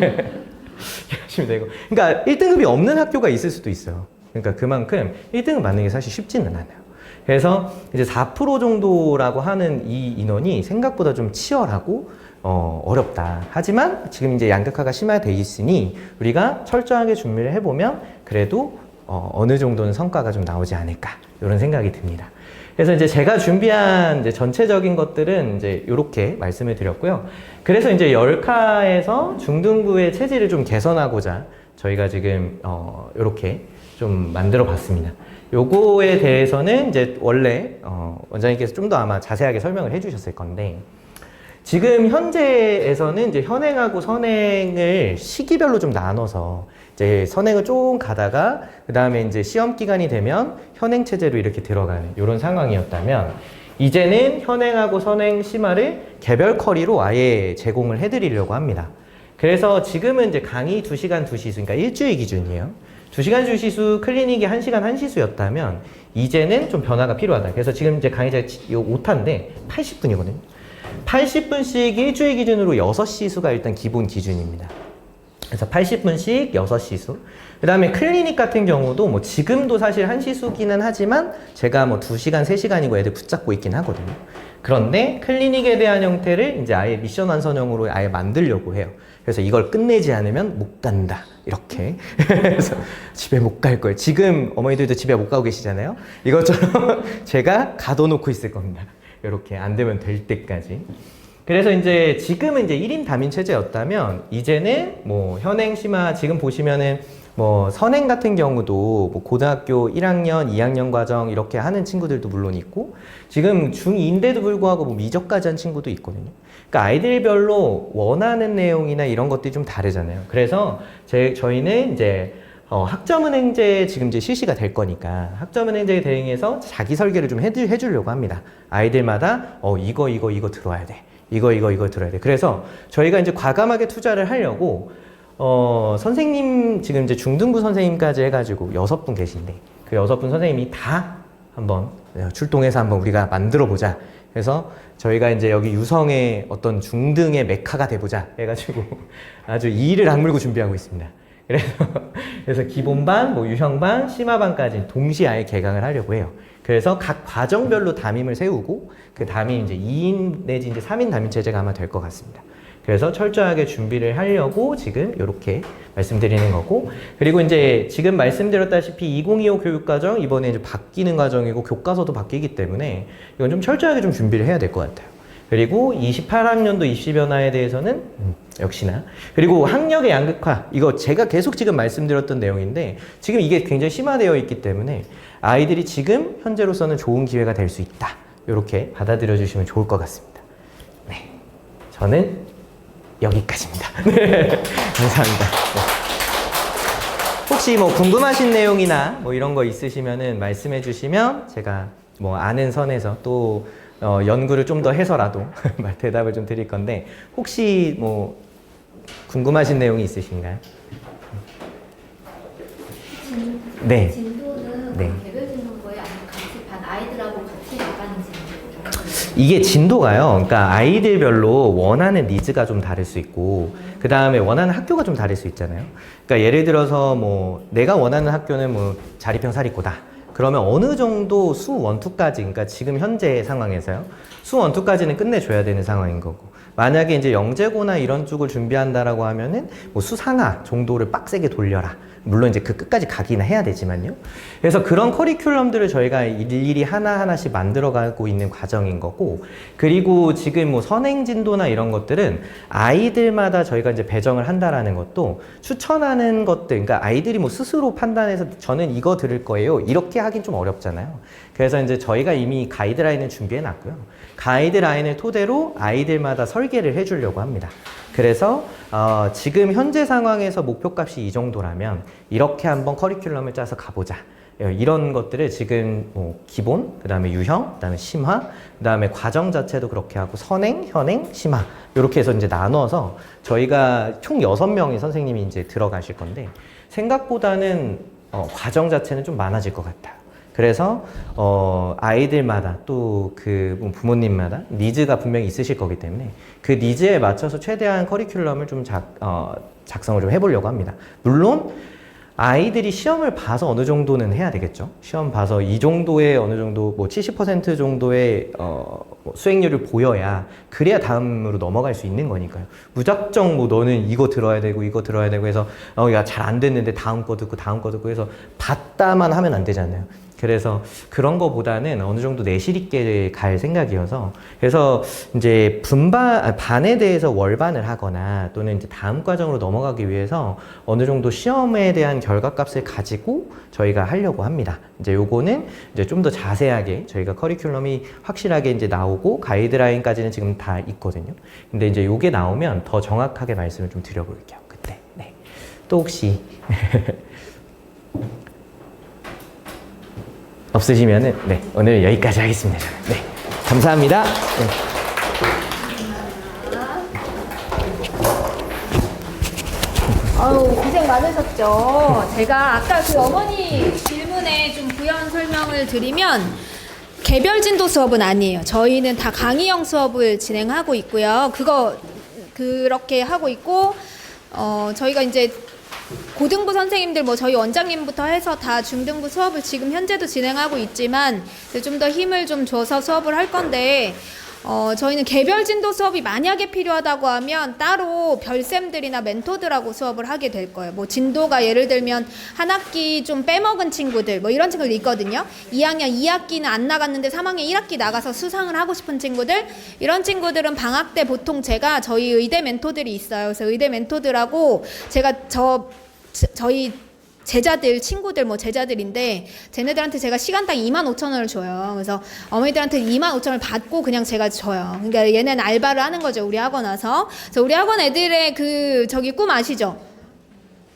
하시면 되고. 그러니까 1등급이 없는 학교가 있을 수도 있어요. 그러니까 그만큼 1등급 맞는 게 사실 쉽지는 않아요. 그래서 이제 4% 정도라고 하는 이 인원이 생각보다 좀 치열하고 어렵다. 하지만 지금 이제 양극화가 심화되어 있으니 우리가 철저하게 준비를 해보면 그래도 어느 정도는 성과가 좀 나오지 않을까 이런 생각이 듭니다. 그래서 이제 제가 준비한 이제 전체적인 것들은 이제 이렇게 말씀을 드렸고요. 그래서 이제 열카에서 중등부의 체질을 좀 개선하고자 저희가 지금 이렇게 좀 만들어 봤습니다. 요거에 대해서는 이제 원래 원장님께서 좀 더 아마 자세하게 설명을 해주셨을 건데 지금 현재에서는 이제 현행하고 선행을 시기별로 좀 나눠서 이제 선행을 좀 가다가 그 다음에 이제 시험 기간이 되면 현행 체제로 이렇게 들어가는 이런 상황이었다면 이제는 현행하고 선행 심화를 개별 커리로 아예 제공을 해드리려고 합니다. 그래서 지금은 이제 강의 2시간 2시수, 그러니까 일주일 기준이에요. 2시간 2시수, 클리닉이 1시간 1시수였다면 이제는 좀 변화가 필요하다. 그래서 지금 이제 강의가 5타인데 80분이거든요. 80분씩 일주일 기준으로 6시수가 일단 기본 기준입니다. 그래서 80분씩 6시수. 그 다음에 클리닉 같은 경우도 뭐 지금도 사실 1시수기는 하지만 제가 뭐 2시간, 3시간이고 애들 붙잡고 있긴 하거든요. 그런데 클리닉에 대한 형태를 이제 아예 미션 완선형으로 아예 만들려고 해요. 그래서 이걸 끝내지 않으면 못 간다. 이렇게. 그래서 집에 못 갈 거예요. 지금 어머니들도 집에 못 가고 계시잖아요. 이것처럼 제가 가둬놓고 있을 겁니다. 이렇게 안 되면 될 때까지. 그래서 이제 지금은 이제 1인 담임 체제였다면 이제는 뭐 현행 심화 지금 보시면은 뭐 선행 같은 경우도 뭐 고등학교 1학년, 2학년 과정 이렇게 하는 친구들도 물론 있고 지금 중2인데도 불구하고 뭐 미적까지 한 친구도 있거든요. 그러니까 아이들별로 원하는 내용이나 이런 것들이 좀 다르잖아요. 그래서 저희는 이제 학점은행제 지금 이제 실시가 될 거니까 학점은행제에 대응해서 자기 설계를 좀 해주려고 합니다. 아이들마다 이거 들어야 돼. 이거 들어야 돼. 그래서 저희가 이제 과감하게 투자를 하려고 선생님 지금 이제 중등부 선생님까지 해가지고 6분 계신데 그 6분 선생님이 다 한번 출동해서 한번 우리가 만들어 보자. 그래서 저희가 이제 여기 유성의 어떤 중등의 메카가 돼보자 해가지고 아주 이를 악물고 준비하고 있습니다. 그래서 기본반, 뭐 유형반, 심화반까지 동시에 아예 개강을 하려고 해요. 그래서 각 과정별로 담임을 세우고 그 담임 이제 2인 내지 이제 3인 담임 체제가 아마 될 것 같습니다. 그래서 철저하게 준비를 하려고 지금 이렇게 말씀드리는 거고, 그리고 이제 지금 말씀드렸다시피 2025 교육과정 이번에 이제 바뀌는 과정이고 교과서도 바뀌기 때문에 이건 좀 철저하게 좀 준비를 해야 될 것 같아요. 그리고 28학년도 입시 변화에 대해서는 역시나, 그리고 학력의 양극화, 이거 제가 계속 지금 말씀드렸던 내용인데 지금 이게 굉장히 심화되어 있기 때문에 아이들이 지금 현재로서는 좋은 기회가 될 수 있다, 이렇게 받아들여 주시면 좋을 것 같습니다. 네, 저는 여기까지입니다. 네, 감사합니다. 네. 혹시 뭐 궁금하신 내용이나 뭐 이런 거 있으시면은 말씀해 주시면 제가 뭐 아는 선에서 또 연구를 좀 더 해서라도 대답을 좀 드릴 건데, 혹시 뭐 궁금하신 내용이 있으신가요? 네. 진도는 네. 개별 진도인 거예요? 아니면 같이 반 아이들하고 같이 나가는 진도예요? 이게 진도가요. 그러니까 아이들별로 원하는 니즈가 좀 다를 수 있고, 그 다음에 원하는 학교가 좀 다를 수 있잖아요. 그러니까 예를 들어서 뭐 내가 원하는 학교는 뭐 자립형 사립고다. 그러면 어느 정도 수 1, 2까지, 그러니까 지금 현재 상황에서요, 수 1, 2까지는 끝내줘야 되는 상황인 거고, 만약에 이제 영재고나 이런 쪽을 준비한다라고 하면은 뭐 수 상하 정도를 빡세게 돌려라. 물론 이제 그 끝까지 가기는 해야 되지만요. 그래서 그런 커리큘럼들을 저희가 일일이 하나하나씩 만들어가고 있는 과정인 거고, 그리고 지금 뭐 선행진도나 이런 것들은 아이들마다 저희가 이제 배정을 한다라는 것도 추천하는 것들, 그러니까 아이들이 뭐 스스로 판단해서 저는 이거 들을 거예요, 이렇게 하긴 좀 어렵잖아요. 그래서 이제 저희가 이미 가이드라인을 준비해 놨고요. 가이드라인을 토대로 아이들마다 설계를 해주려고 합니다. 그래서 지금 현재 상황에서 목표값이 이 정도라면 이렇게 한번 커리큘럼을 짜서 가보자. 이런 것들을 지금 뭐 기본, 그 다음에 유형, 그 다음에 심화, 그 다음에 과정 자체도 그렇게 하고 선행, 현행, 심화 이렇게 해서 이제 나눠서 저희가 총 6명의 선생님이 이제 들어가실 건데, 생각보다는 과정 자체는 좀 많아질 것 같아요. 그래서 아이들마다 또 그 부모님마다 니즈가 분명히 있으실 거기 때문에 그 니즈에 맞춰서 최대한 커리큘럼을 좀 작성을 좀 해보려고 합니다. 물론 아이들이 시험을 봐서 어느 정도는 해야 되겠죠. 시험 봐서 이 정도의 어느 정도 뭐 70% 정도의 수행률을 보여야, 그래야 다음으로 넘어갈 수 있는 거니까요. 무작정 뭐 너는 이거 들어야 되고 이거 들어야 되고 해서 야 잘 안 됐는데 다음 거 듣고 다음 거 듣고 해서 봤다만 하면 안 되잖아요. 그래서 그런 거보다는 어느 정도 내실 있게 갈 생각이어서, 그래서 이제 반에 대해서 월반을 하거나 또는 이제 다음 과정으로 넘어가기 위해서 어느 정도 시험에 대한 결과값을 가지고 저희가 하려고 합니다. 이제 요거는 이제 좀 더 자세하게 저희가 커리큘럼이 확실하게 이제 나오고 가이드라인까지는 지금 다 있거든요. 근데 이제 요게 나오면 더 정확하게 말씀을 좀 드려볼게요. 그때. 네. 또 혹시 없으시면은 네, 오늘 여기까지 하겠습니다. 네, 감사합니다. 네. 아유, 고생 많으셨죠. 제가 아까 그 어머니 질문에 좀 부연 설명을 드리면, 개별 진도 수업은 아니에요. 저희는 다 강의형 수업을 진행하고 있고요. 그렇게 하고 있고, 저희가 이제 고등부 선생님들, 뭐 저희 원장님부터 해서 다 중등부 수업을 지금 현재도 진행하고 있지만 좀 더 힘을 좀 줘서 수업을 할 건데, 저희는 개별 진도 수업이 만약에 필요하다고 하면 따로 별쌤들이나 멘토들하고 수업을 하게 될 거예요. 뭐 진도가 예를 들면 한 학기 좀 빼먹은 친구들, 뭐 이런 친구들 있거든요. 2학년 2학기는 안 나갔는데 3학년 1학기 나가서 수상을 하고 싶은 친구들, 이런 친구들은 방학 때 보통 제가 저희 의대 멘토들이 있어요. 그래서 의대 멘토들하고 제가 저희 제자들, 친구들, 뭐 제자들인데 쟤네들한테 제가 시간당 25,000원을 줘요. 그래서 어머니들한테 25,000원을 받고 그냥 제가 줘요. 그러니까 얘네는 알바를 하는 거죠, 우리 학원 와서. 그래서 우리 학원 애들의 꿈 아시죠?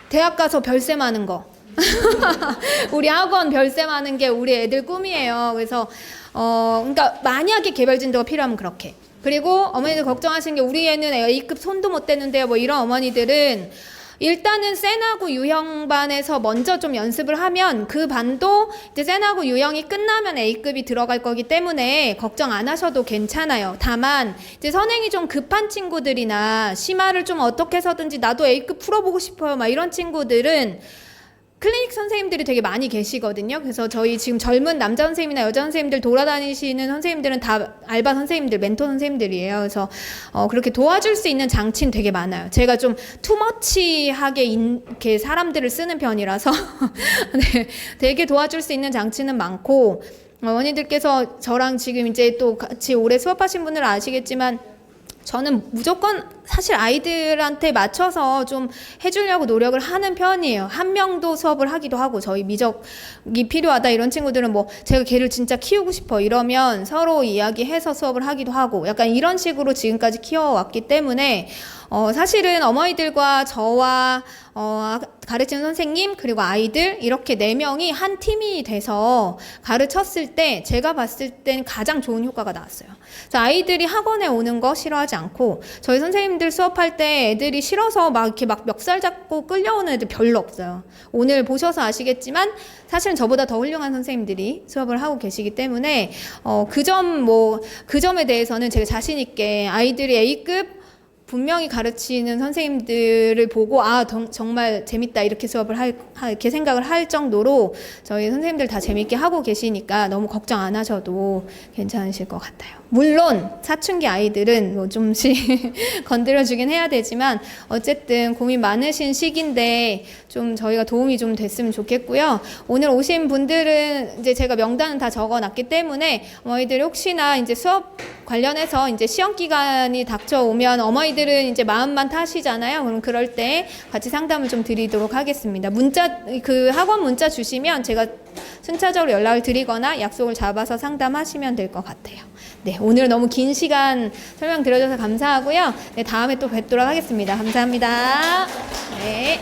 대학 가서 별쌤 하는 거. 우리 학원 별쌤 하는 게 우리 애들 꿈이에요. 그래서 그러니까 만약에 개별 진도가 필요하면 그렇게. 그리고 어머니들 걱정하시는 게, 우리 애는 A급 손도 못 대는데요, 뭐 이런 어머니들은 일단은 센하고 유형반에서 먼저 좀 연습을 하면 그 반도 이제 센하고 유형이 끝나면 A급이 들어갈 거기 때문에 걱정 안 하셔도 괜찮아요. 다만 이제 선행이 좀 급한 친구들이나 심화를 좀 어떻게 해서든지 나도 A급 풀어보고 싶어요 막 이런 친구들은 클리닉 선생님들이 되게 많이 계시거든요. 그래서 저희 지금 젊은 남자 선생님이나 여자 선생님들 돌아다니시는 선생님들은 다 알바 선생님들, 멘토 선생님들이에요. 그래서 그렇게 도와줄 수 있는 장치는 되게 많아요. 제가 좀 투머치하게 이렇게 사람들을 쓰는 편이라서 네, 되게 도와줄 수 있는 장치는 많고 어머니들께서 저랑 지금 이제 또 같이 오래 수업하신 분들은 아시겠지만 저는 무조건 사실 아이들한테 맞춰서 좀 해주려고 노력을 하는 편이에요. 한 명도 수업을 하기도 하고 저희 미적이 필요하다 이런 친구들은 뭐 제가 걔를 진짜 키우고 싶어 이러면 서로 이야기해서 수업을 하기도 하고 약간 이런 식으로 지금까지 키워왔기 때문에 사실은 어머니들과 저와 가르치는 선생님 그리고 아이들 이렇게 4명이 한 팀이 돼서 가르쳤을 때 제가 봤을 땐 가장 좋은 효과가 나왔어요. 그래서 아이들이 학원에 오는 거 싫어하지 않고 저희 선생님들 수업할 때 애들이 싫어서 막 이렇게 막 멱살 잡고 끌려오는 애들 별로 없어요. 오늘 보셔서 아시겠지만 사실은 저보다 더 훌륭한 선생님들이 수업을 하고 계시기 때문에 그 점에 대해서는 제가 자신 있게 아이들이 A급 분명히 가르치는 선생님들을 보고 정말 재밌다 이렇게 수업을 이렇게 생각을 할 정도로 저희 선생님들 다 재밌게 하고 계시니까 너무 걱정 안 하셔도 괜찮으실 것 같아요. 물론 사춘기 아이들은 뭐 좀씩 건드려주긴 해야 되지만 어쨌든 고민 많으신 시기인데 좀 저희가 도움이 좀 됐으면 좋겠고요. 오늘 오신 분들은 이제 제가 명단은 다 적어놨기 때문에 어머니들이 혹시나 이제 수업 관련해서 이제 시험 기간이 닥쳐오면 어머니들은 이제 마음만 타시잖아요. 그럼 그럴 때 같이 상담을 좀 드리도록 하겠습니다. 학원 문자 주시면 제가 순차적으로 연락을 드리거나 약속을 잡아서 상담하시면 될 것 같아요. 네, 오늘 너무 긴 시간 설명 드려줘서 감사하고요. 네, 다음에 또 뵙도록 하겠습니다. 감사합니다. 네.